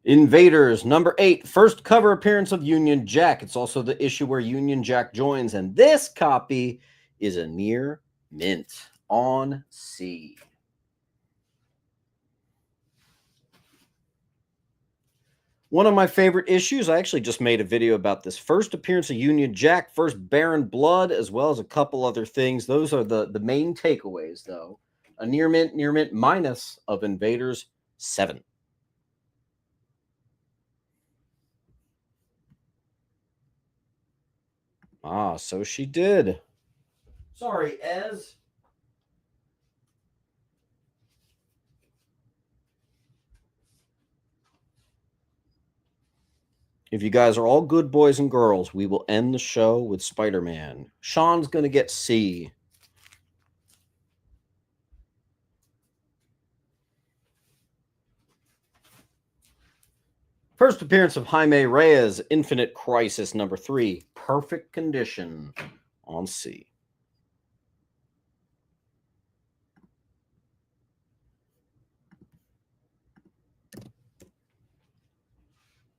Invaders, number 8, first cover appearance of Union Jack. It's also the issue where Union Jack joins, and this copy is a near mint on C. One of my favorite issues, I actually just made a video about this. First appearance of Union Jack, first Baron Blood, as well as a couple other things. Those are the main takeaways, though. A near mint minus of Invaders 7. Ah, so she did. Sorry, Ez. If you guys are all good boys and girls, we will end the show with Spider-Man. Sean's going to get C. First appearance of Jaime Reyes, Infinite Crisis number 3, perfect condition on C.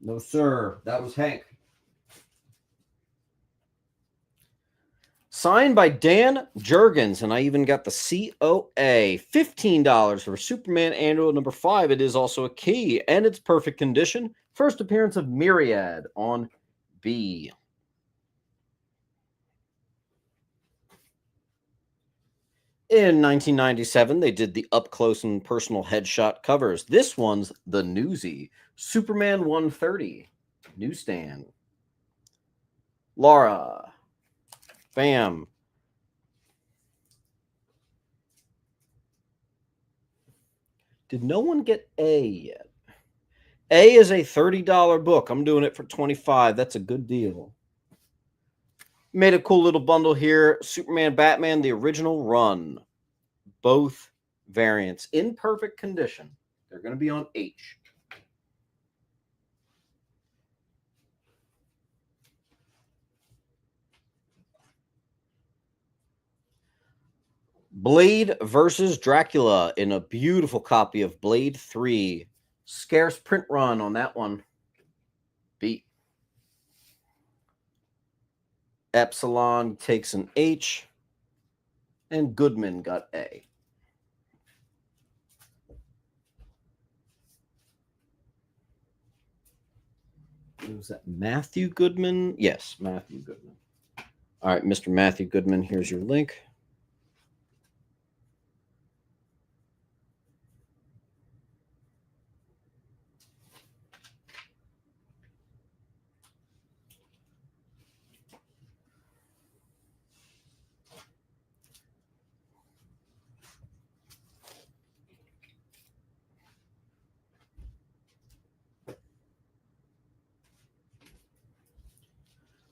No, sir. That was Hank. Signed by Dan Jurgens, and I even got the COA. $15 for Superman Annual number 5. It is also a key, and it's perfect condition. First appearance of Myriad on B. In 1997, they did the up-close and personal headshot covers. This one's the Newsy. Superman 130. Newsstand. Laura. Bam. Did no one get A yet? A is a $30 book. I'm doing it for $25. That's a good deal. Made a cool little bundle here. Superman, Batman, the original run. Both variants in perfect condition. They're going to be on H. Blade versus Dracula in a beautiful copy of Blade 3. Scarce print run on that one. B. Epsilon takes an H. And Goodman got A. Was that Matthew Goodman? Yes, Matthew Goodman. All right, Mr. Matthew Goodman, here's your link.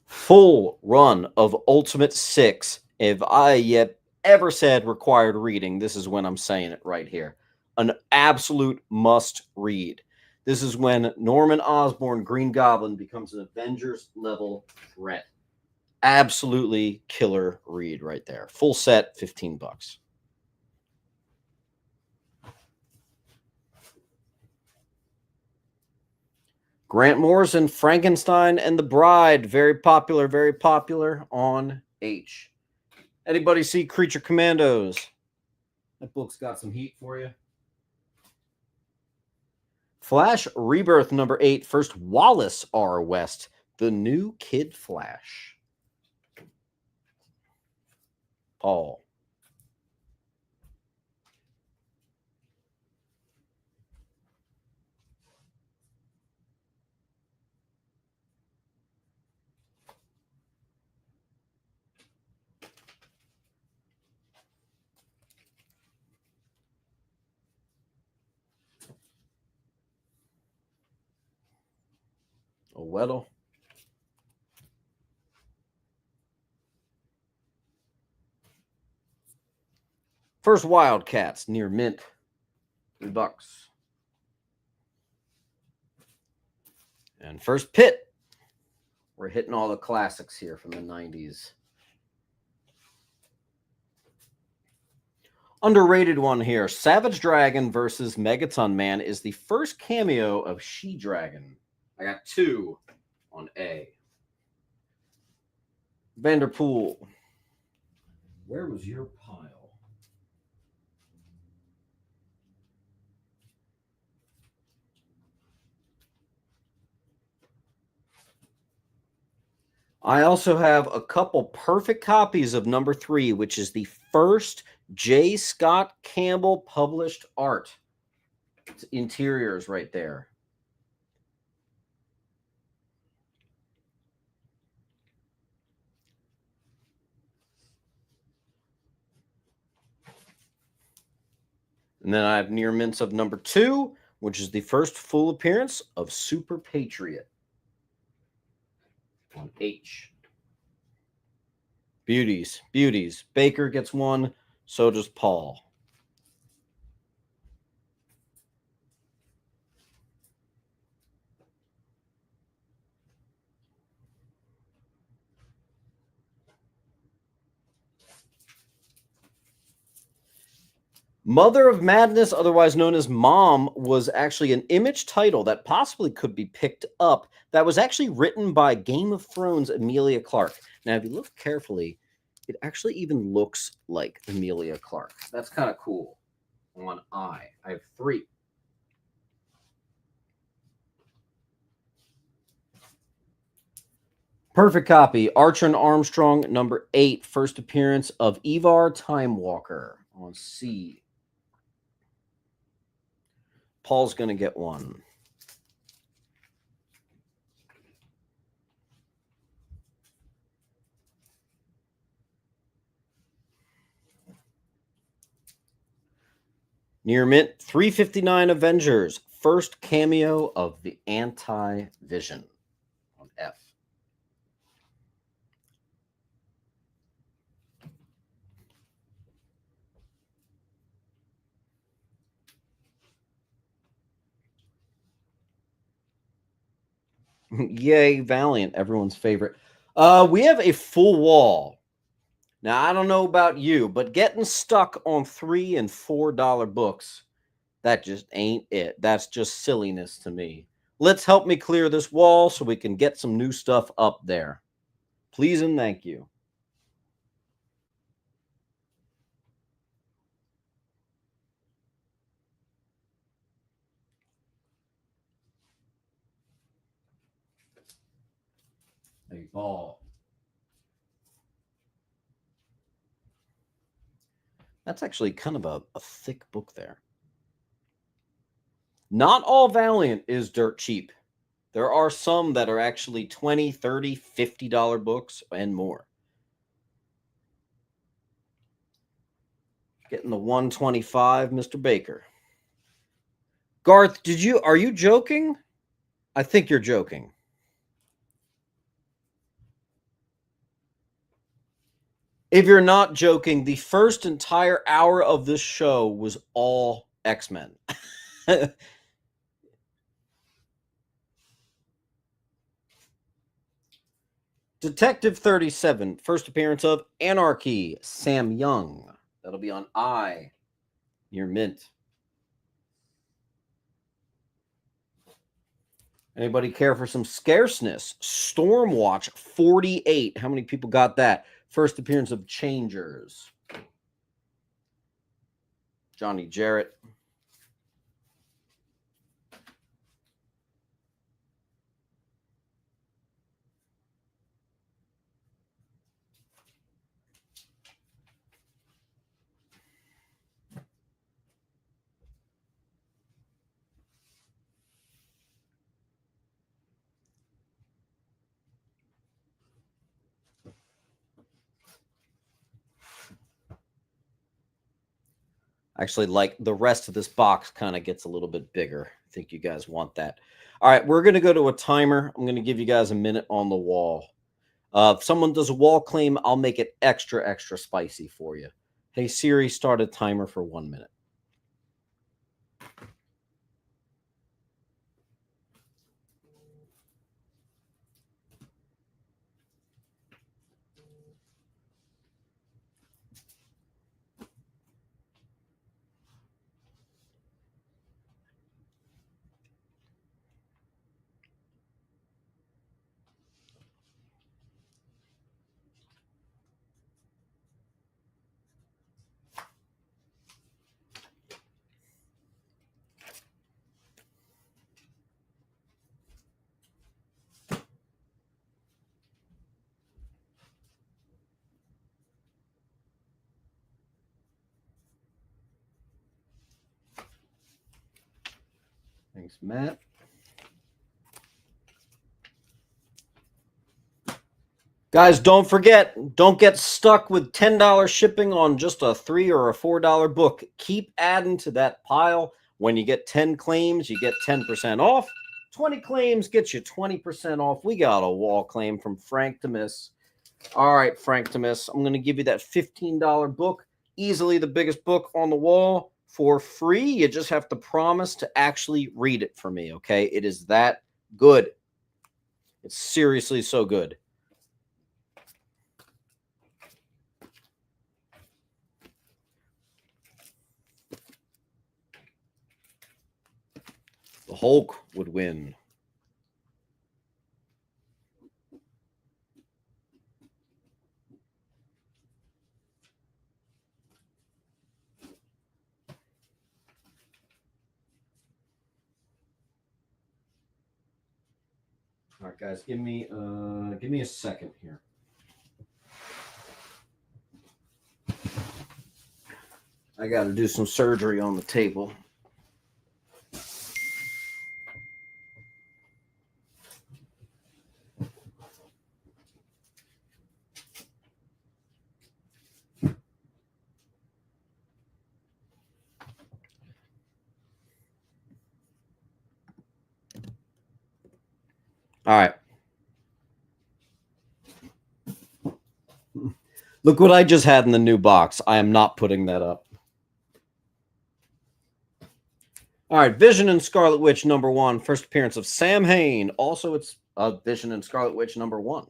Full run of Ultimate 6. If I yet ever said required reading, this is when I'm saying it right here. An absolute must read. This is when Norman Osborn, Green Goblin, becomes an Avengers level threat. Absolutely killer read right there. Full set, $15. Grant Morrison, Frankenstein and the Bride. Very popular on H. Anybody see Creature Commandos? That book's got some heat for you. Flash Rebirth number 8. First Wallace R. West. The new Kid Flash. Paul. Oweddle. First Wildcats near mint. $3. And first pit. We're hitting all the classics here from the 90s. Underrated one here. Savage Dragon versus Megaton Man is the first cameo of She-Dragon. I got 2 on A. Vanderpool. Where was your pile? I also have a couple perfect copies of number 3, which is the first J. Scott Campbell published art. It's interiors right there. And then I have near mints of number 2, which is the first full appearance of Super Patriot on H. Beauties, beauties. Baker gets 1, so does Paul. Mother of Madness, otherwise known as Mom, was actually an Image title that possibly could be picked up that was actually written by Game of Thrones Emilia Clarke. Now, if you look carefully, it actually even looks like Emilia Clarke. That's kind of cool. On I have 3. Perfect copy. Archer and Armstrong, number 8. First appearance of Ivar Time Walker on C. Paul's going to get 1. Near mint, 359 Avengers. First cameo of the Anti-Vision on F. Yay, Valiant, everyone's favorite. We have a full wall. Now, I don't know about you, but getting stuck on $3 and $4 books, that just ain't it. That's just silliness to me. Let's help me clear this wall so we can get some new stuff up there. Please and thank you. A ball. That's actually kind of a thick book there. Not all Valiant is dirt cheap. There are some that are actually $20, $30, $50 books and more. Getting the 125, Mr. Baker. Garth, are you joking? I think you're joking. If you're not joking, the first entire hour of this show was all X-Men. Detective 37, first appearance of Anarchy, Sam Young. That'll be on I, near mint. Anybody care for some scarceness? Stormwatch 48. How many people got that? First appearance of Changers. Johnny Jarrett. Actually, like the rest of this box kind of gets a little bit bigger. I think you guys want that. All right, we're going to go to a timer. I'm going to give you guys a minute on the wall. If someone does a wall claim, I'll make it extra, extra spicy for you. Hey, Siri, start a timer for 1 minute. Thanks, Matt. Guys, don't forget, don't get stuck with $10 shipping on just a $3 or a $4 book. Keep adding to that pile. When you get 10 claims, you get 10% off. 20 claims gets you 20% off. We got a wall claim from Frank to Miss. All right, Frank to Miss, I'm going to give you that $15 book. Easily the biggest book on the wall for free. You just have to promise to actually read it for me, okay? It is that good. It's seriously so good. The Hulk would win. All right, guys, give me a second here. I got to do some surgery on the table. All right. Look what I just had in the new box. I am not putting that up. All right, Vision and Scarlet Witch #1. First appearance of Sam Hain. Also, it's Vision and Scarlet Witch #1.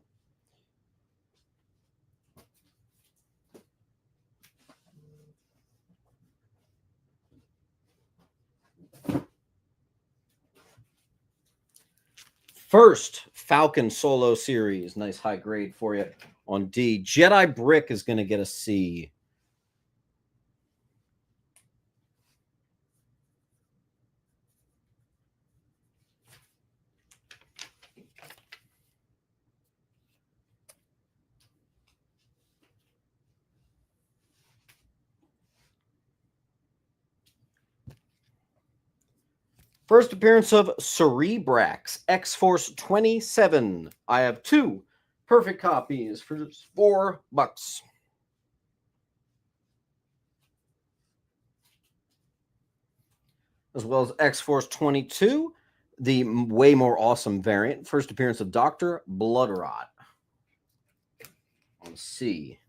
First Falcon solo series. Nice high grade for you on D. Jedi Brick is going to get a C. First appearance of Cerebrax, X-Force 27. I have 2 perfect copies for just $4. As well as X-Force 22, the way more awesome variant. First appearance of Dr. Bloodrot on C.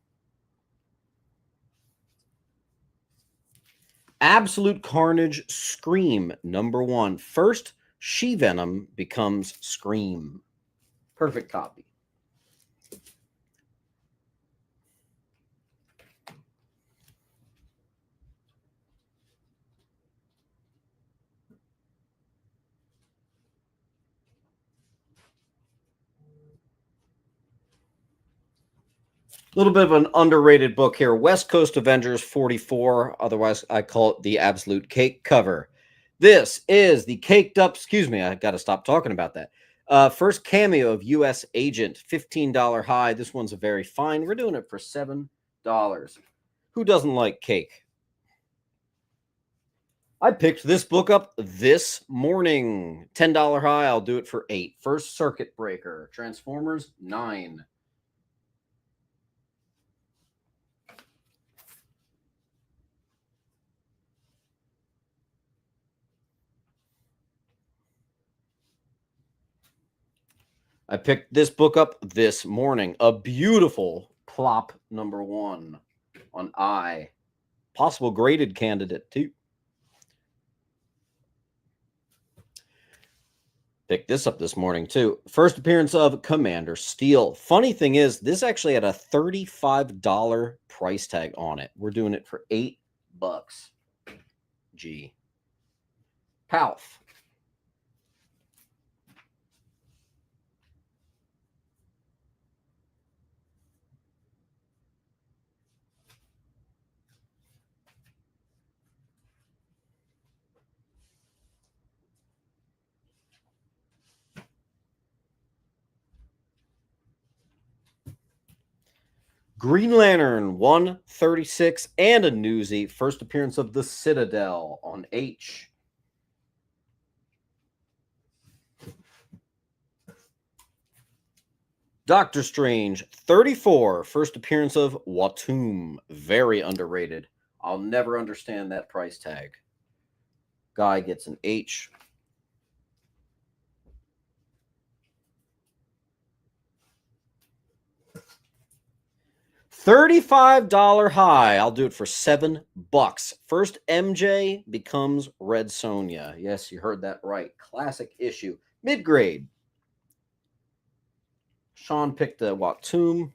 Absolute Carnage Scream #1. First, She-Venom becomes Scream. Perfect copy. A little bit of an underrated book here. West Coast Avengers 44. Otherwise, I call it the Absolute Cake cover. This is the caked up, excuse me, I got to stop talking about that. First cameo of U.S. Agent, $15 high. This one's a very fine. We're doing it for $7. Who doesn't like cake? I picked this book up this morning. $10 high. I'll do it for $8. First Circuit Breaker. Transformers, $9. I picked this book up this morning. A beautiful plop #1 on I. Possible graded candidate, too. Picked this up this morning, too. First appearance of Commander Steel. Funny thing is, this actually had a $35 price tag on it. We're doing it for $8. G. Palf. Green Lantern 136 and a newsie. First appearance of the Citadel on H. Doctor Strange 34, first appearance of Watum. Very underrated. I'll never understand that price tag. Guy gets an H. $35 high. I'll do it for $7. First MJ becomes Red Sonja. Yes, you heard that right. Classic issue. Mid-grade. Sean picked the Watum.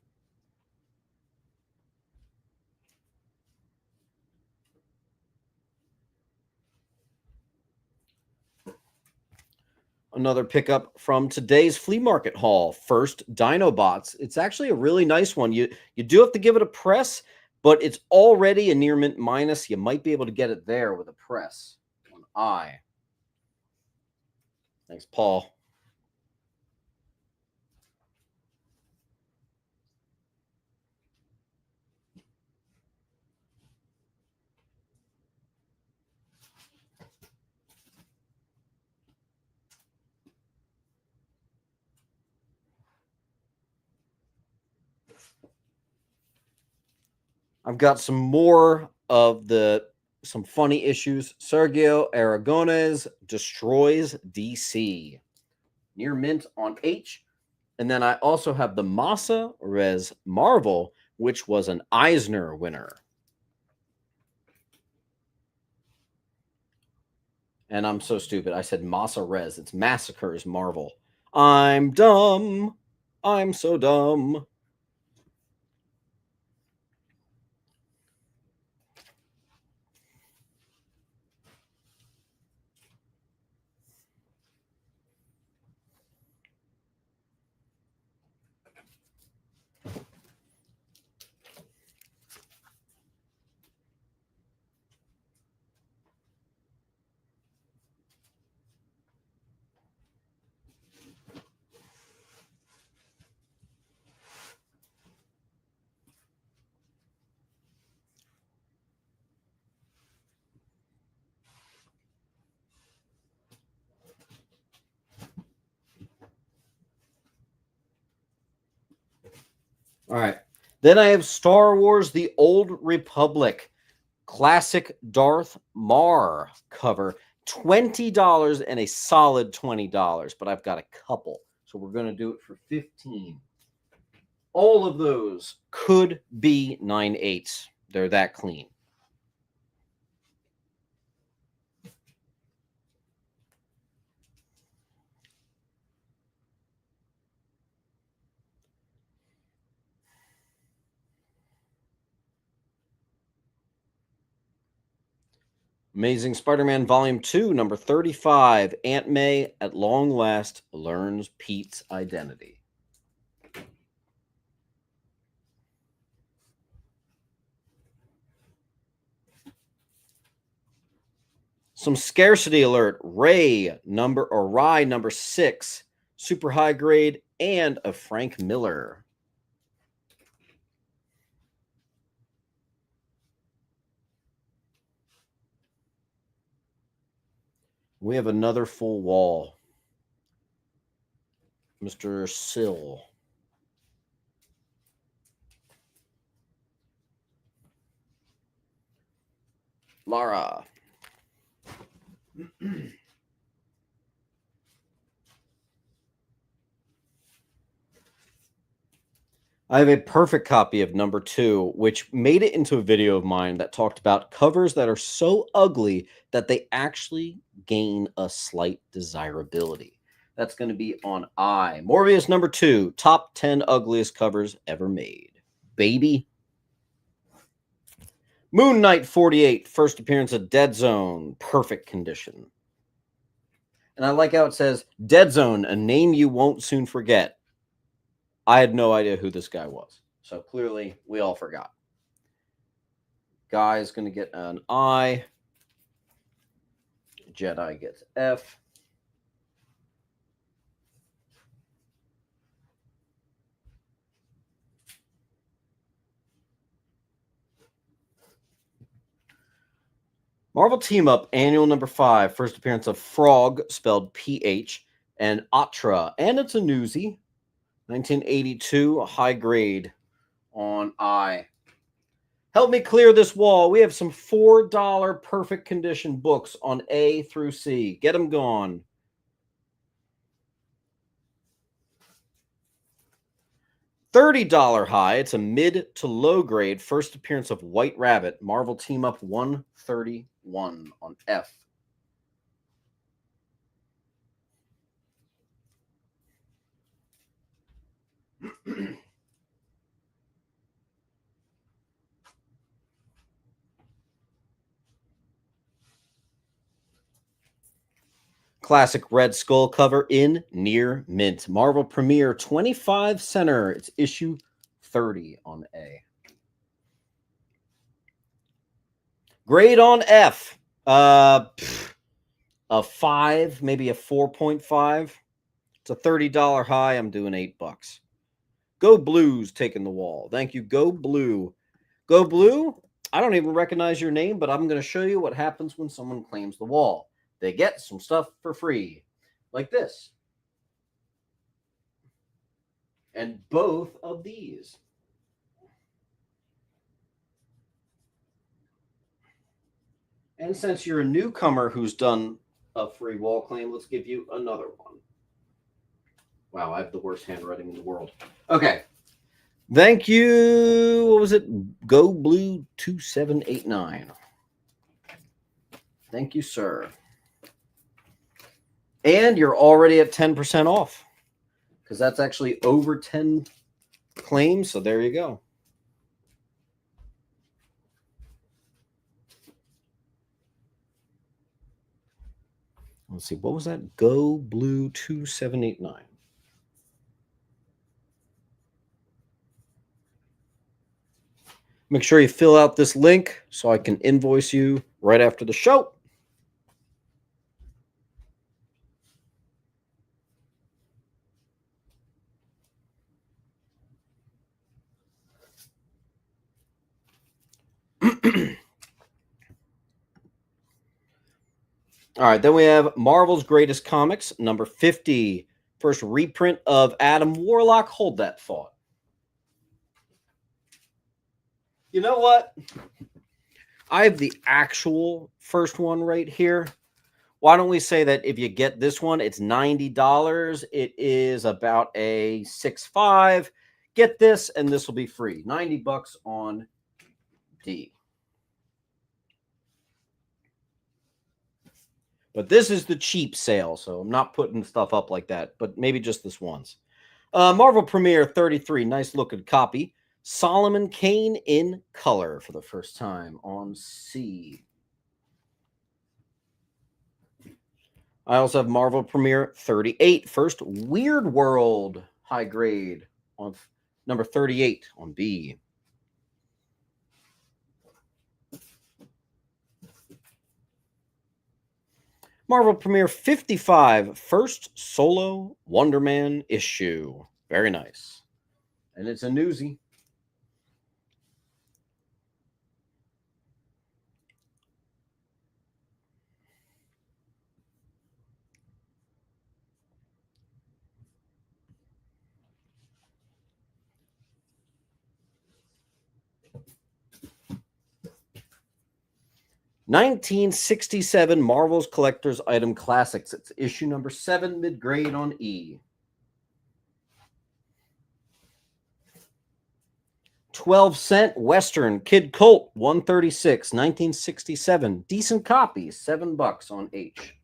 Another pickup from today's flea market haul. First, Dinobots. It's actually a really nice one. You do have to give it a press, but it's already a near mint minus. You might be able to get it there with a press. An I. Thanks, Paul. I've got some more of some funny issues. Sergio Aragones destroys DC. Near mint on H. And then I also have the Massa Res Marvel, which was an Eisner winner. And I'm so stupid. I said Massa Res. It's Massacres Marvel. I'm dumb. I'm so dumb. All right. Then I have Star Wars The Old Republic. Classic Darth Mar cover. $20 and a solid $20, but I've got a couple. So we're going to do it for $15. All of those could be 9/8. They're that clean. Amazing Spider-Man Volume 2, number 35. Aunt May, at long last, learns Pete's identity. Some scarcity alert. Rye number 6. Super high grade, and a Frank Miller. We have another full wall. Mr. Sill. Lara. I have a perfect copy of number 2, which made it into a video of mine that talked about covers that are so ugly that they actually gain a slight desirability. That's going to be on I. Morbius number 2, top 10 ugliest covers ever made. Baby. Moon Knight 48, first appearance of Dead Zone, perfect condition. And I like how it says, Dead Zone, a name you won't soon forget. I had no idea who this guy was. So clearly, we all forgot. Guy is going to get an I. Jedi gets F. Marvel Team Up, annual number 5. First appearance of Frog, spelled PH, and Atra. And it's a newsie. 1982, high grade on I. Help me clear this wall. We have some $4 perfect condition books on A through C. Get them gone. $30 high. It's a mid to low grade first appearance of White Rabbit. Marvel Team Up 131 on F. Classic Red Skull cover in near mint. Marvel Premiere 25 center. It's issue 30 on A. Grade on F. A 5, maybe a 4.5. It's a $30 high. I'm doing $8. Go Blues taking the wall. Thank you. Go Blue. Go Blue. I don't even recognize your name, but I'm going to show you what happens when someone claims the wall. They get some stuff for free, like this. And both of these. And since you're a newcomer who's done a free wall claim, let's give you another one. Wow, I have the worst handwriting in the world. Okay. Thank you. What was it? Go Blue 2789. Thank you, sir. And you're already at 10% off because that's actually over 10 claims. So there you go. Let's see. What was that? Go Blue 2789. Make sure you fill out this link so I can invoice you right after the show. All right, then we have Marvel's Greatest Comics, number 50. First reprint of Adam Warlock. Hold that thought. You know what? I have the actual first one right here. Why don't we say that if you get this one, it's $90. It is about a 6.5. Get this, and this will be free. $90 on D. But this is the cheap sale, so I'm not putting stuff up like that, but maybe just this once. Marvel Premiere 33, nice looking copy. Solomon Kane in color for the first time on C. I also have Marvel Premiere 38, first Weird World high grade on number 38 on B. Marvel Premiere 55, first solo Wonder Man issue. Very nice. And it's a newsie. (1967) Marvel's Collector's Item Classics. It's issue number 7, mid-grade on E. 12-cent Western Kid Colt 136, 1967. Decent copy, $7 on H.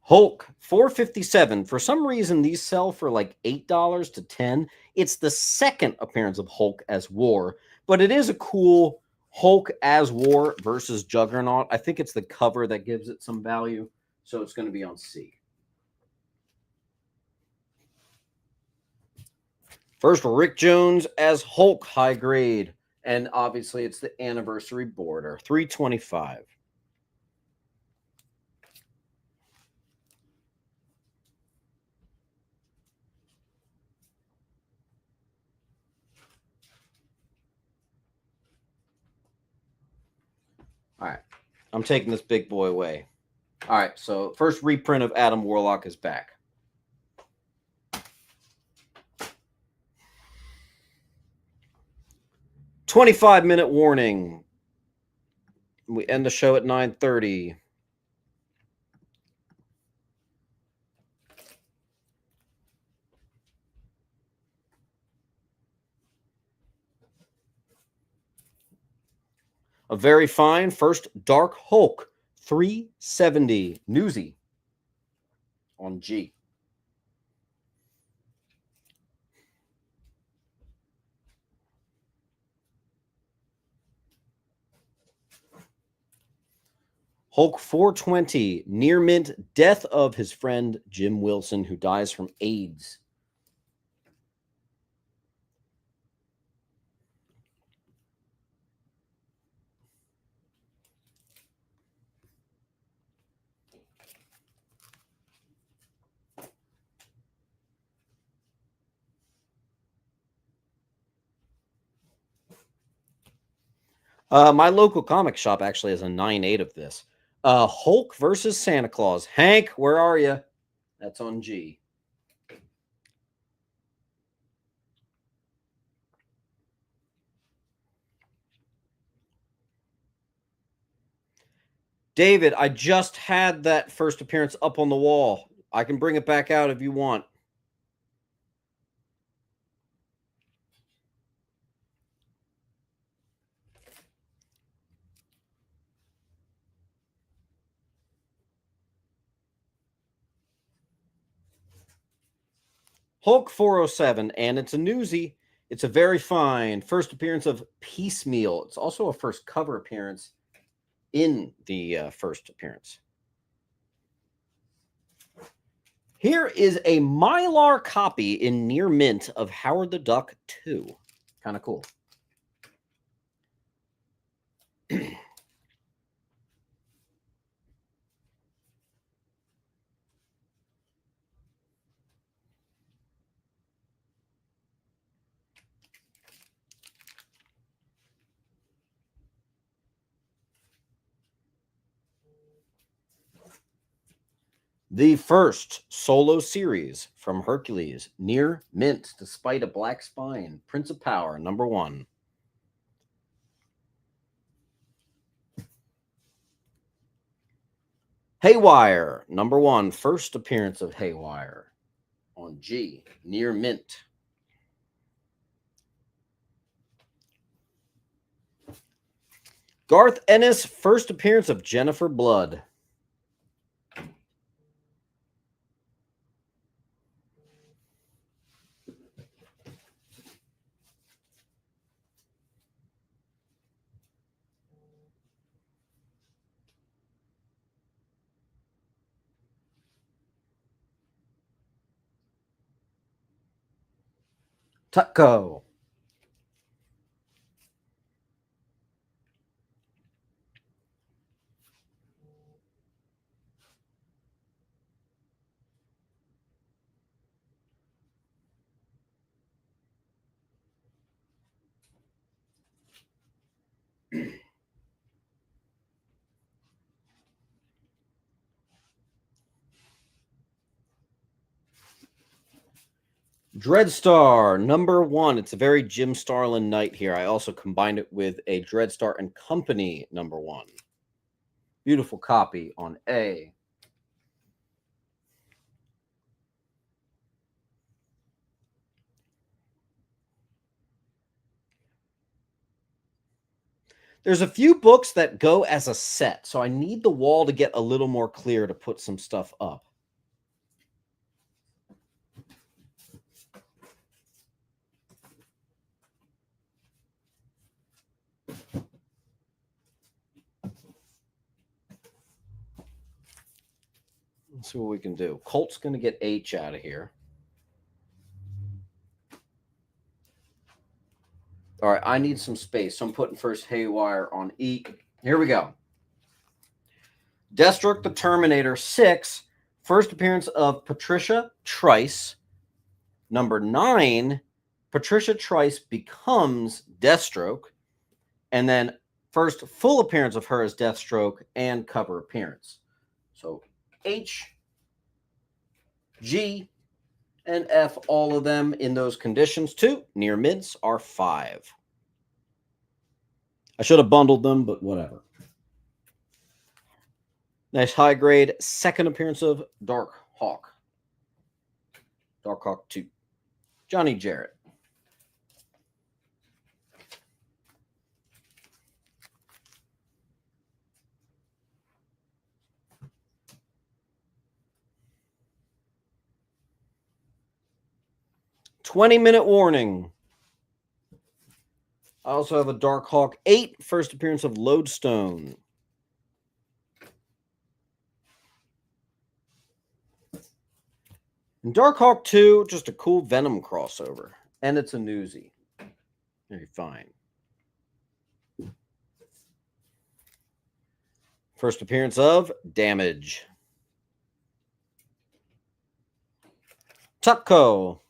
Hulk 457. For some reason, these sell for like $8 to $10. It's the second appearance of Hulk as War, but it is a cool Hulk as War versus Juggernaut. I think it's the cover that gives it some value, so it's going to be on C. First, Rick Jones as Hulk high grade, and obviously it's the anniversary border, $3.25. All right. I'm taking this big boy away. All right. So first reprint of Adam Warlock is back. "25-minute warning. We end the show at 9:30. A very fine first Dark Hulk 370 Newsy on G. Hulk 420 near mint death of his friend Jim Wilson, who dies from AIDS. My local comic shop actually has a 9.8 of this. Hulk versus Santa Claus. Hank, where are you? That's on G. David, I just had that first appearance up on the wall. I can bring it back out if you want. Hulk 407, and it's a newsie. It's a very fine first appearance of Piecemeal. It's also a first cover appearance in the first appearance. Here is a Mylar copy in near mint of Howard the Duck 2. Kind of cool. The first solo series from Hercules, near mint, despite a black spine. Prince of Power, #1. Haywire, #1. First appearance of Haywire on G, near mint. Garth Ennis, first appearance of Jennifer Blood. Tutco. Dreadstar, #1. It's a very Jim Starlin night here. I also combined it with a Dreadstar and Company #1. Beautiful copy on A. There's a few books that go as a set, so I need the wall to get a little more clear to put some stuff up. Let's see what we can do. Colt's going to get H out of here. All right, I need some space, so I'm putting first Haywire on E. Here we go. Deathstroke the Terminator 6, first appearance of Patricia Trice. #9, Patricia Trice becomes Deathstroke. And then First full appearance of her as Deathstroke and cover appearance. So H, G, and F, all of them in those conditions too. Near mints are 5. I should have bundled them, but whatever. Nice high grade second appearance of Dark Hawk. Dark Hawk 2. Johnny Jarrett. "20-minute warning. I also have a Dark Hawk 8, first appearance of Lodestone. And Dark Hawk 2, just a cool Venom crossover. And it's a newsie. Very fine. First appearance of Damage. Tucko.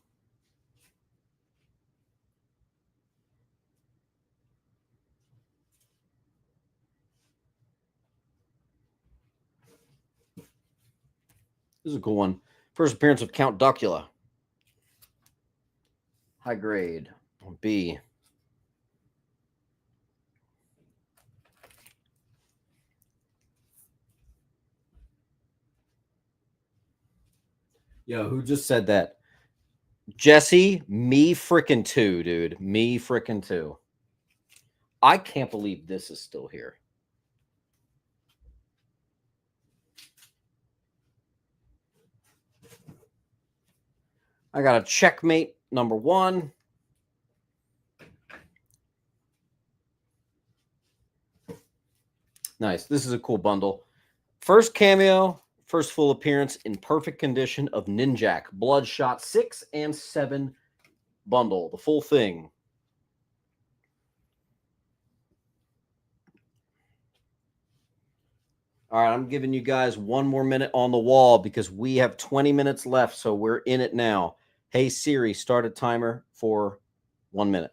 This is a cool one. First appearance of Count Duckula. High grade. B. Yo, who just said that? Jesse, me frickin' too, dude. Me frickin' too. I can't believe this is still here. I got a Checkmate number 1. Nice. This is a cool bundle. First cameo, first full appearance in perfect condition of Ninjak. Bloodshot 6 and 7 bundle. The full thing. All right, I'm giving you guys one more minute on the wall because we have 20 minutes left, so we're in it now. Hey, Siri, start a timer for 1 minute.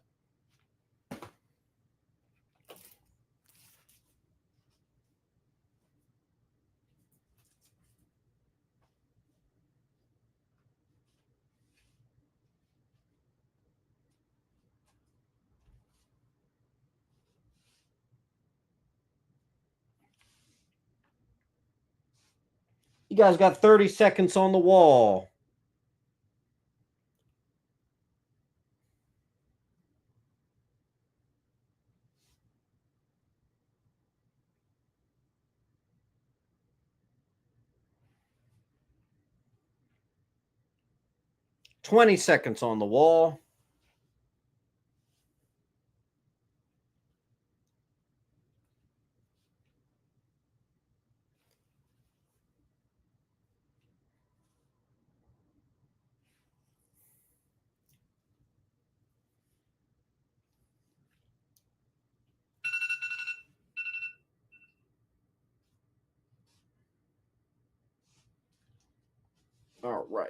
You guys got 30 seconds on the wall. "20 seconds on the wall. All right.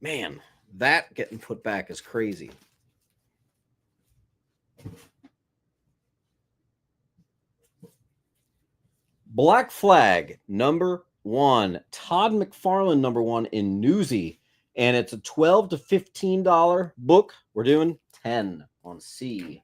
Man, that getting put back is crazy. Black Flag number 1. Todd McFarlane number 1 in Newsy. And it's a $12 to $15 book. We're doing 10 on C.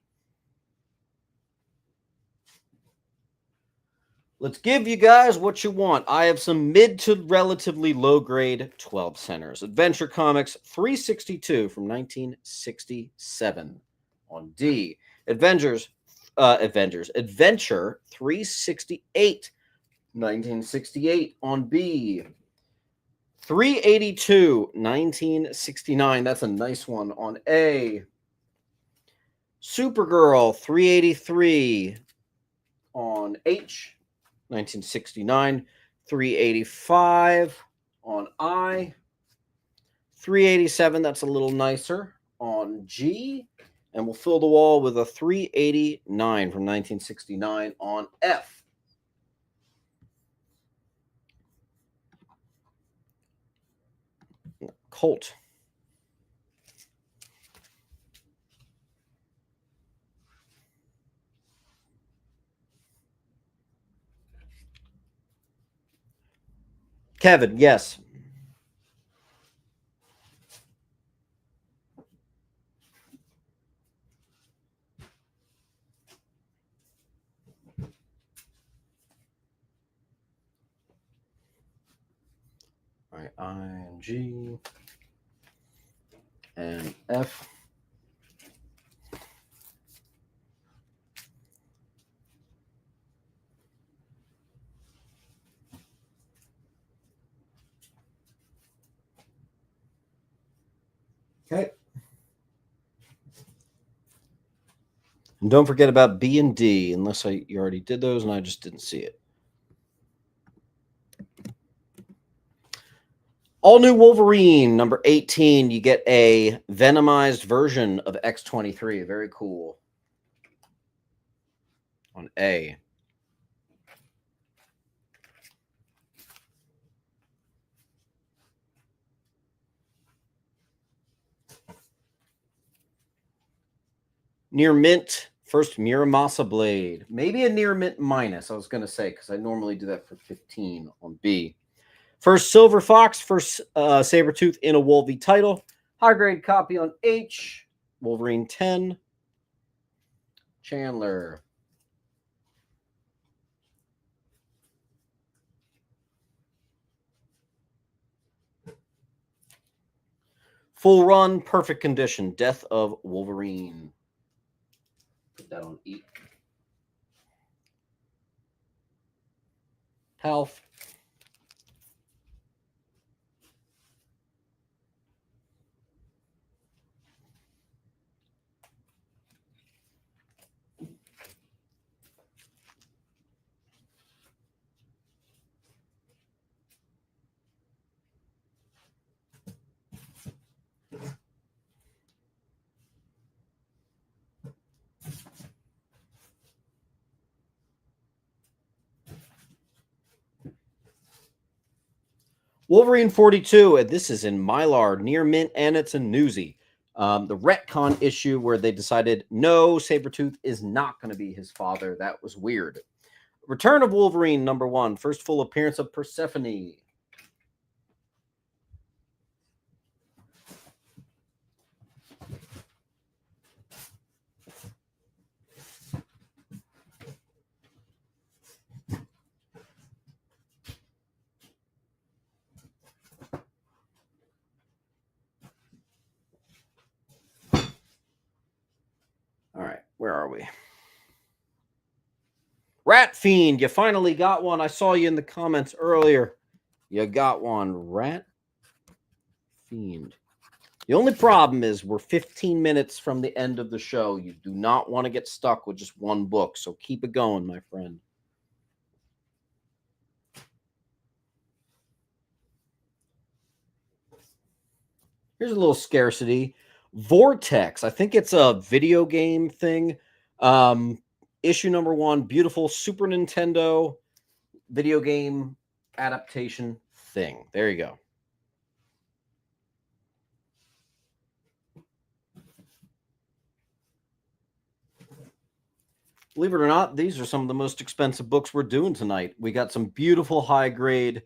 Let's give you guys what you want. I have some mid to relatively low grade 12 centers. Adventure Comics 362 from 1967 on D. Adventure 368 1968 on B. 382 1969. That's a nice one on A. Supergirl 383 on H. 1969, 385 on I, $387. That's a little nicer on G. And we'll fill the wall with a $389 from 1969 on F. Colt. Kevin, yes. All right, I and G and F. Okay. And don't forget about B and D, unless you already did those and I just didn't see it. All new Wolverine, number 18. You get a venomized version of X-23. Very cool. On A. Near mint, first Muramasa Blade. Maybe a near mint minus, I was going to say, because I normally do that for 15 on B. First Silver Fox, first Sabretooth in a Wolvie title. High grade copy on H. Wolverine 10. Chandler. Full run, perfect condition. Death of Wolverine. Put that on E. Health. Wolverine 42, and this is in Mylar, near mint, and it's a newsie. The retcon issue where they decided, no, Sabretooth is not going to be his father. That was weird. Return of Wolverine, number 1. First full appearance of Persephone. All right, where are we? Rat Fiend, you finally got one. I saw you in the comments earlier. You got one. Rat Fiend. The only problem is we're 15 minutes from the end of the show. You do not want to get stuck with just one book, so keep it going, my friend. Here's a little scarcity. Vortex. I think it's a video game thing. Issue number 1, beautiful Super Nintendo video game adaptation thing. There you go. Believe it or not, these are some of the most expensive books we're doing tonight. We got some beautiful high grade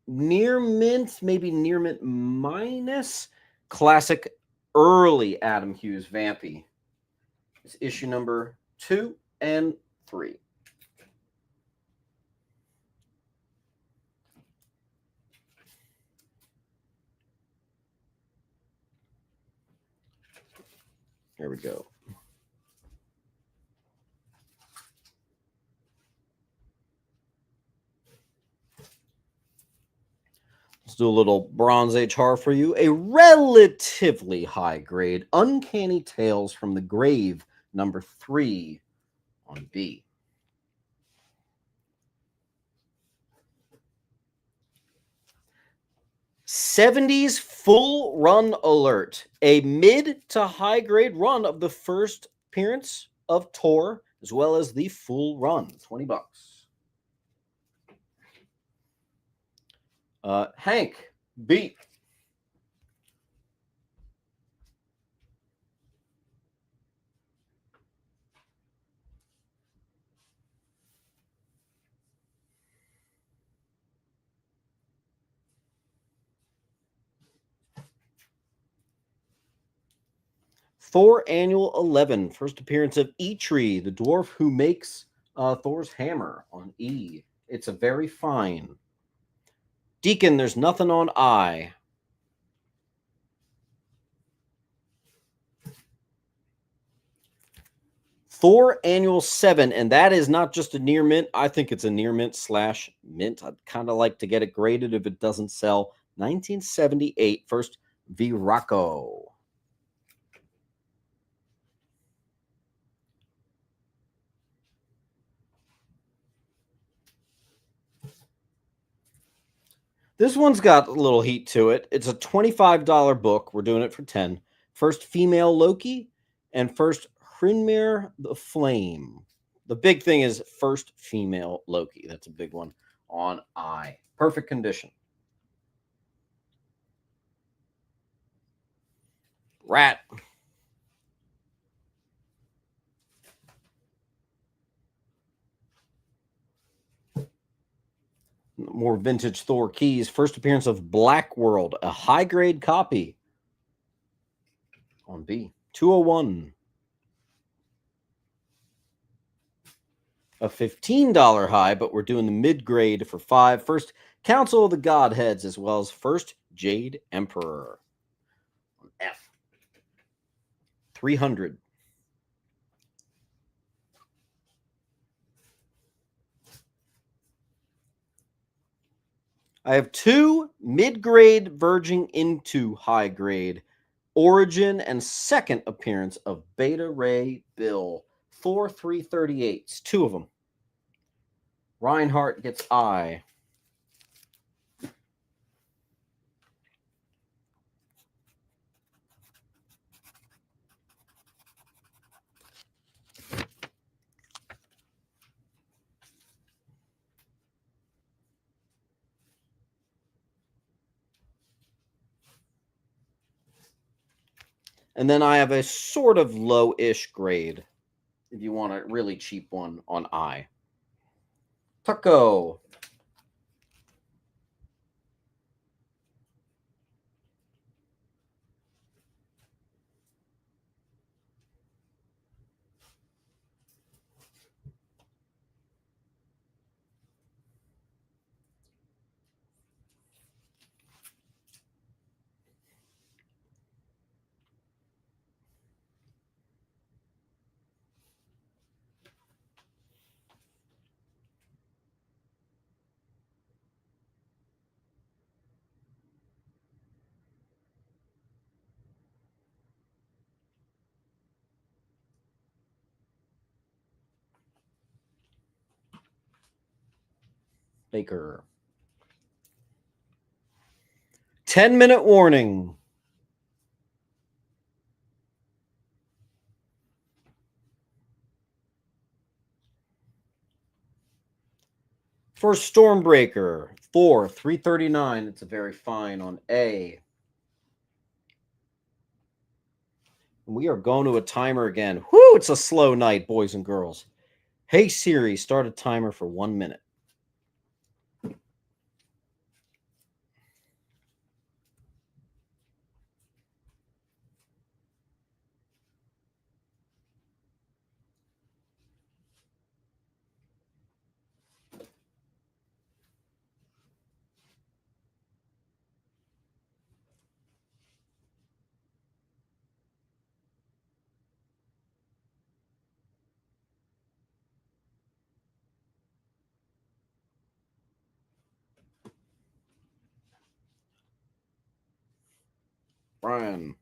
near mint, maybe near mint minus classic early Adam Hughes Vampy. It's issue number 2 and 3. There we go. Let's do a little Bronze Age horror for you. A relatively high grade Uncanny Tales from the Grave, number 3 on B. 70s full run alert. A mid to high grade run of the first appearance of Thor, as well as the full run. $20. Hank, beat. Thor Annual 11, first appearance of Eitri, the dwarf who makes Thor's hammer on E. It's a very fine. Deacon, there's nothing on I. Thor Annual 7, and that is not just a near mint. I think it's a near mint slash mint. I'd kind of like to get it graded if it doesn't sell. 1978, first Viraco. This one's got a little heat to it. It's a $25 book. We're doing it for 10. First female Loki and first Hrynmir the Flame. The big thing is first female Loki. That's a big one on I. Perfect condition. Rat. More vintage Thor keys. First appearance of Black World, a high grade copy on B. 201. A $15 high, but we're doing the mid grade for 5. First Council of the Godheads, as well as first Jade Emperor on F. 300. I have 2 mid grade verging into high grade. Origin and second appearance of Beta Ray Bill. Thor 338s. 2 of them. Reinhardt gets I. And then I have a sort of low-ish grade, if you want a really cheap one, on I. Tucko. Baker. 10-minute warning. For Stormbreaker, Thor 339. It's a very fine on A. We are going to a timer again. Whoo, it's a slow night, boys and girls. Hey Siri, start a timer for 1 minute. Brian.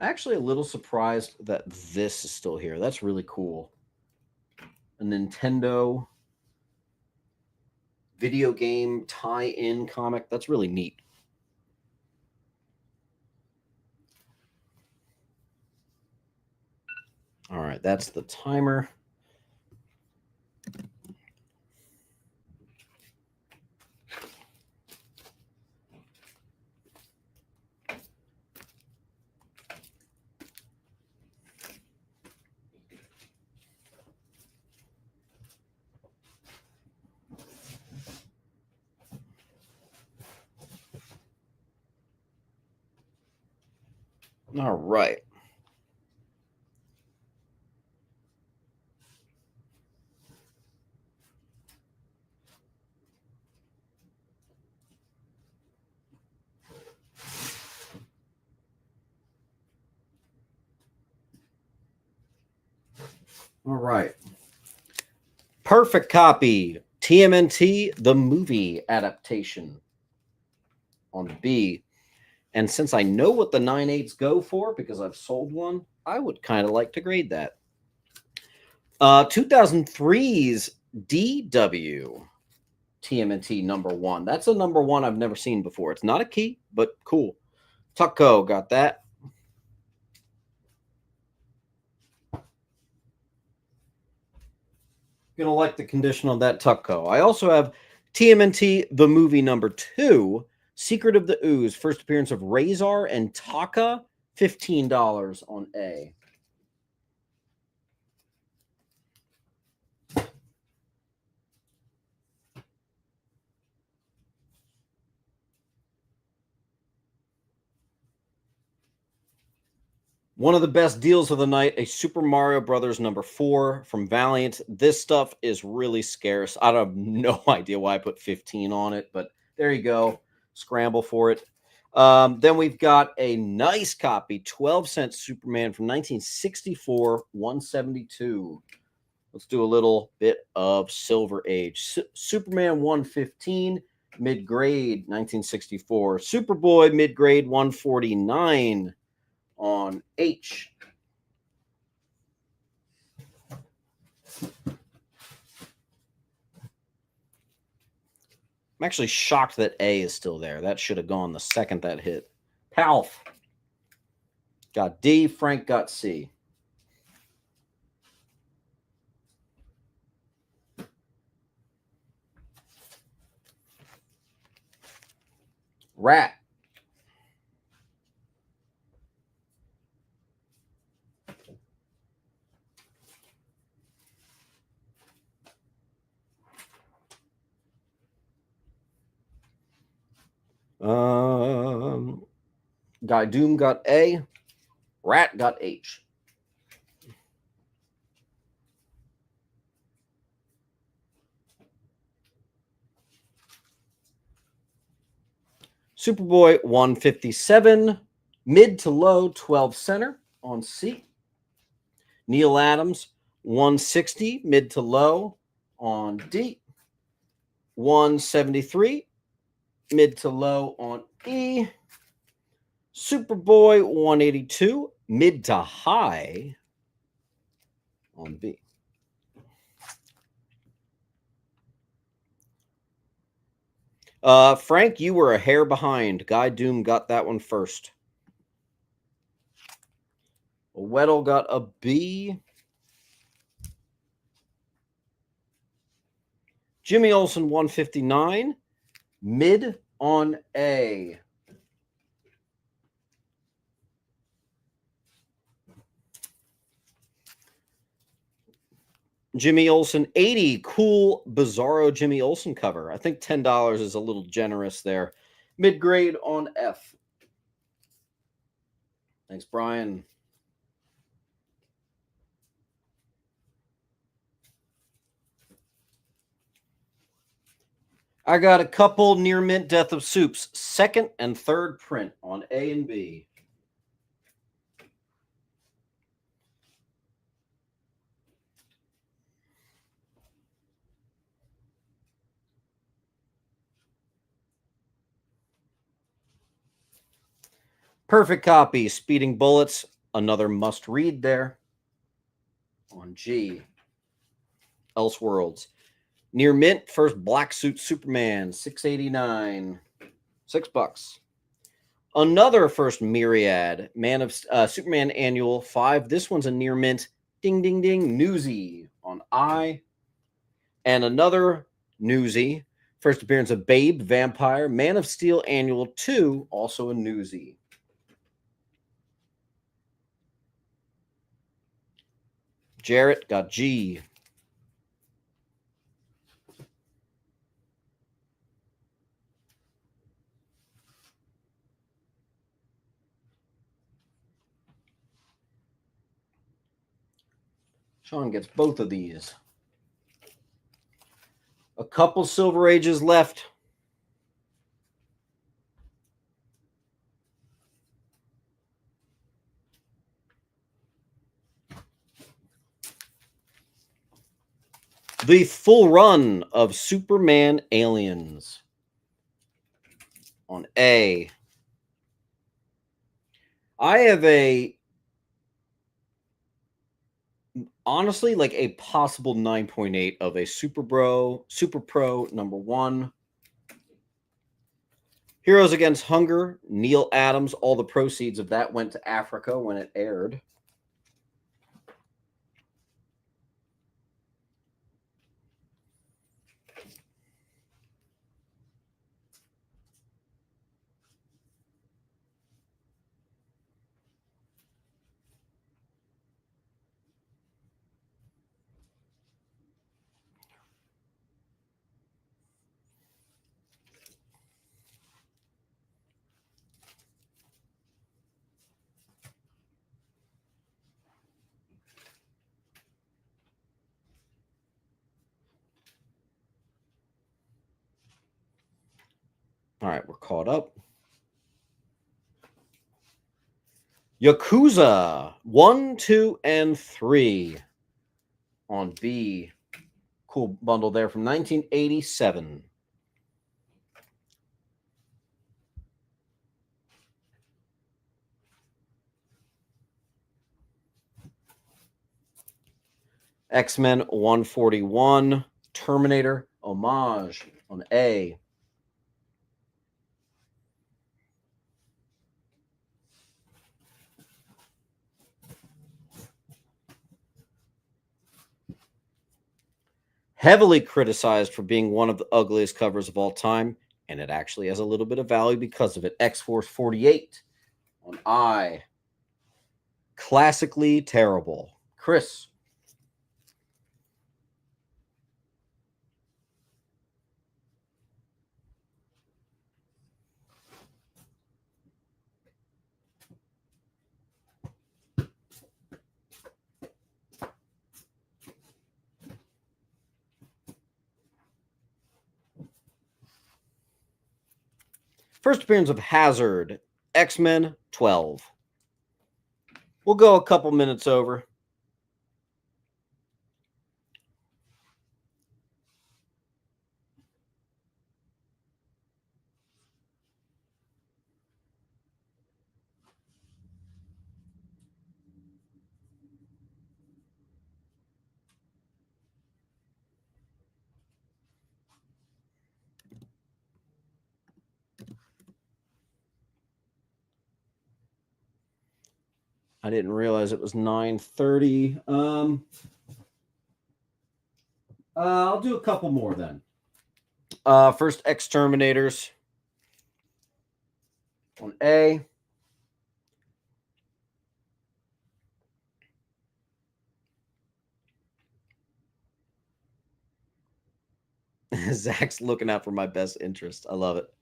Actually, a little surprised that this is still here. That's really cool. a Nintendo video game tie-in comic. That's really neat. All right, that's the timer. All right. All right. Perfect copy. TMNT, the movie adaptation on B. And since I know what the 9/8s go for because I've sold one, I would kind of like to grade that. 2003's DW TMNT #1. That's a #1 I've never seen before. It's not a key, but cool. Tucko got that. Gonna like the condition on that Tucko. I also have TMNT, the movie #2, Secret of the Ooze, first appearance of Razor and Taka, $15 on A. One of the best deals of the night, a Super Mario Brothers #4 from Valiant. This stuff is really scarce. I have no idea why I put 15 on it, but there you go. Scramble for it. Then we've got a nice copy, 12-cent Superman from 1964, 172. Let's do a little bit of Silver Age. Superman 115, mid-grade, 1964. Superboy, mid-grade, 149 on H. I'm actually shocked that A is still there. That should have gone the second that hit. Palf got D. Frank got C. Rat. Guy Doom got A. Rat got H. Superboy 157, mid to low 12 center on C. Neil Adams 160, mid to low on D. 173, mid to low on E. Superboy 182, mid to high on B. Frank, you were a hair behind. Guy Doom got that one first. Weddle got a B. Jimmy Olsen 159, mid on A. Jimmy Olsen 80, cool Bizarro Jimmy Olsen cover. I think $10 is a little generous there. Mid grade on F. Thanks, Brian. I got a couple near mint Death of Soups, second and third print on A and B. Perfect copy, Speeding Bullets, another must read there on G. Elseworlds. Near mint, first black suit Superman, $6.89. $6. Another first Myriad, Superman Annual 5. This one's a near mint. Ding, ding, ding. Newsy on I. And another Newsy. First appearance of Babe, Vampire, Man of Steel Annual 2, also a Newsy. Jarrett got G. Sean gets both of these. A couple Silver Ages left. The full run of Superman Aliens on A. I have honestly like a possible 9.8 of a Super Pro #1. Heroes Against Hunger, Neil Adams. All the proceeds of that went to Africa when it aired. All right, we're caught up. Yakuza 1, 2, and 3 on B. Cool bundle there from 1987. X-Men 141, Terminator Homage on A. Heavily criticized for being one of the ugliest covers of all time, and it actually has a little bit of value because of it. X-Force 48 on I. Classically terrible. Chris. First appearance of Hazard, X-Men 12. We'll go a couple minutes over. I didn't realize it was 9:30. I'll do a couple more then. First, Exterminators on A. Zach's looking out for my best interest. I love it.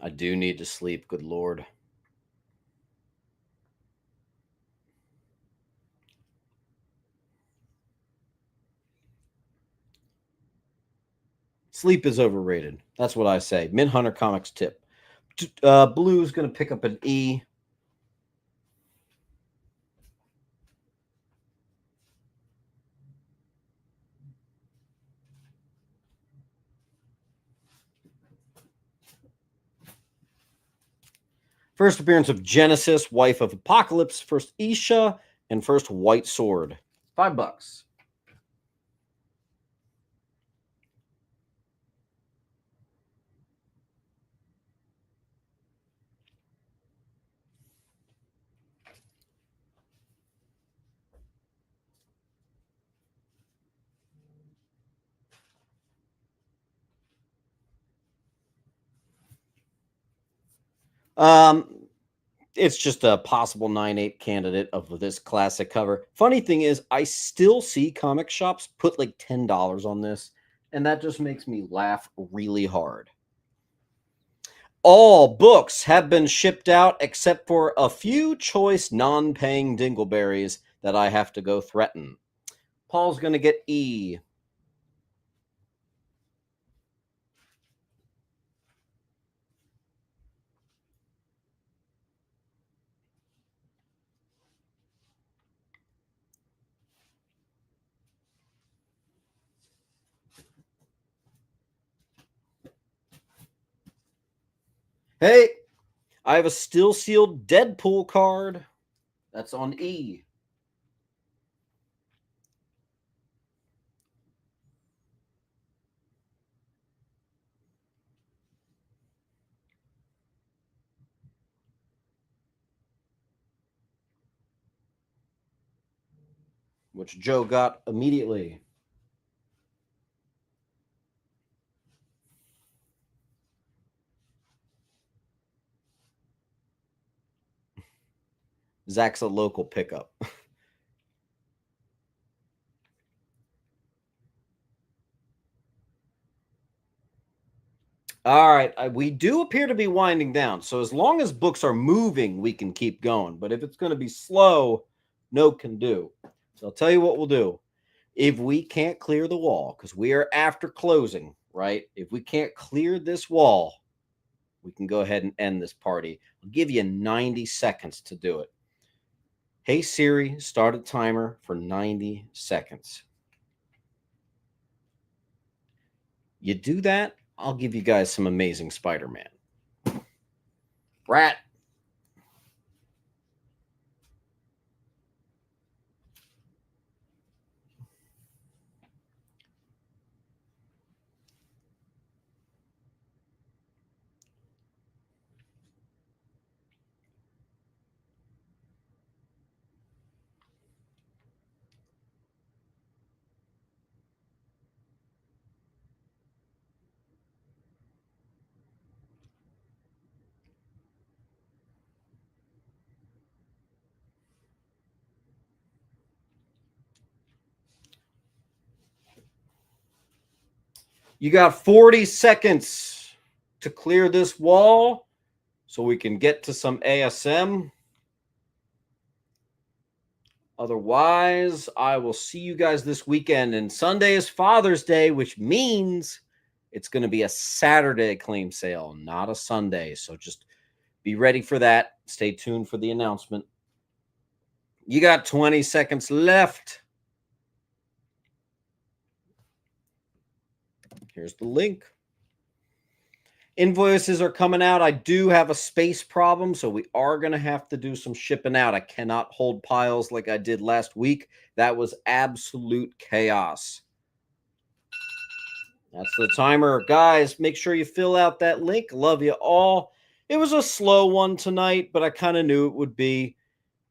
I do need to sleep. Good Lord. Sleep is overrated. That's what I say. Mint Hunter Comics tip. Blue is going to pick up an E. First appearance of Genesis, Wife of Apocalypse. First Isha, and first White Sword. $5. Um, it's just a possible 9/8 candidate of this classic cover. Funny thing is, I still see comic shops put like $10 on this, and that just makes me laugh really hard. All books have been shipped out except for a few choice non-paying dingleberries that I have to go threaten. Paul's going to get E. Hey, I have a still sealed Deadpool card. That's on E. Which Joe got immediately. Zach's a local pickup. All right, we do appear to be winding down. So as long as books are moving, we can keep going. But if it's going to be slow, no can do. So I'll tell you what we'll do. If we can't clear the wall, because we are after closing, right? If we can't clear this wall, we can go ahead and end this party. I'll give you 90 seconds to do it. Hey Siri, start a timer for 90 seconds. You do that, I'll give you guys some amazing Spider-Man. Rat. You got 40 seconds to clear this wall so we can get to some ASM. Otherwise, I will see you guys this weekend. And Sunday is Father's Day, which means it's going to be a Saturday claim sale, not a Sunday. So just be ready for that. Stay tuned for the announcement. You got 20 seconds left. Here's the link. Invoices are coming out. I do have a space problem, so we are going to have to do some shipping out. I cannot hold piles like I did last week. That was absolute chaos. That's the timer. Guys, make sure you fill out that link. Love you all. It was a slow one tonight, but I kind of knew it would be.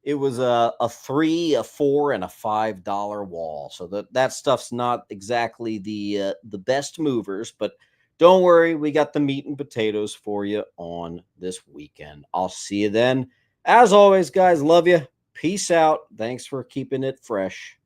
It was a $3, a $4, and a $5 wall. So that stuff's not exactly the best movers, but don't worry, we got the meat and potatoes for you on this weekend. I'll see you then. As always, guys, love you. Peace out. Thanks for keeping it fresh.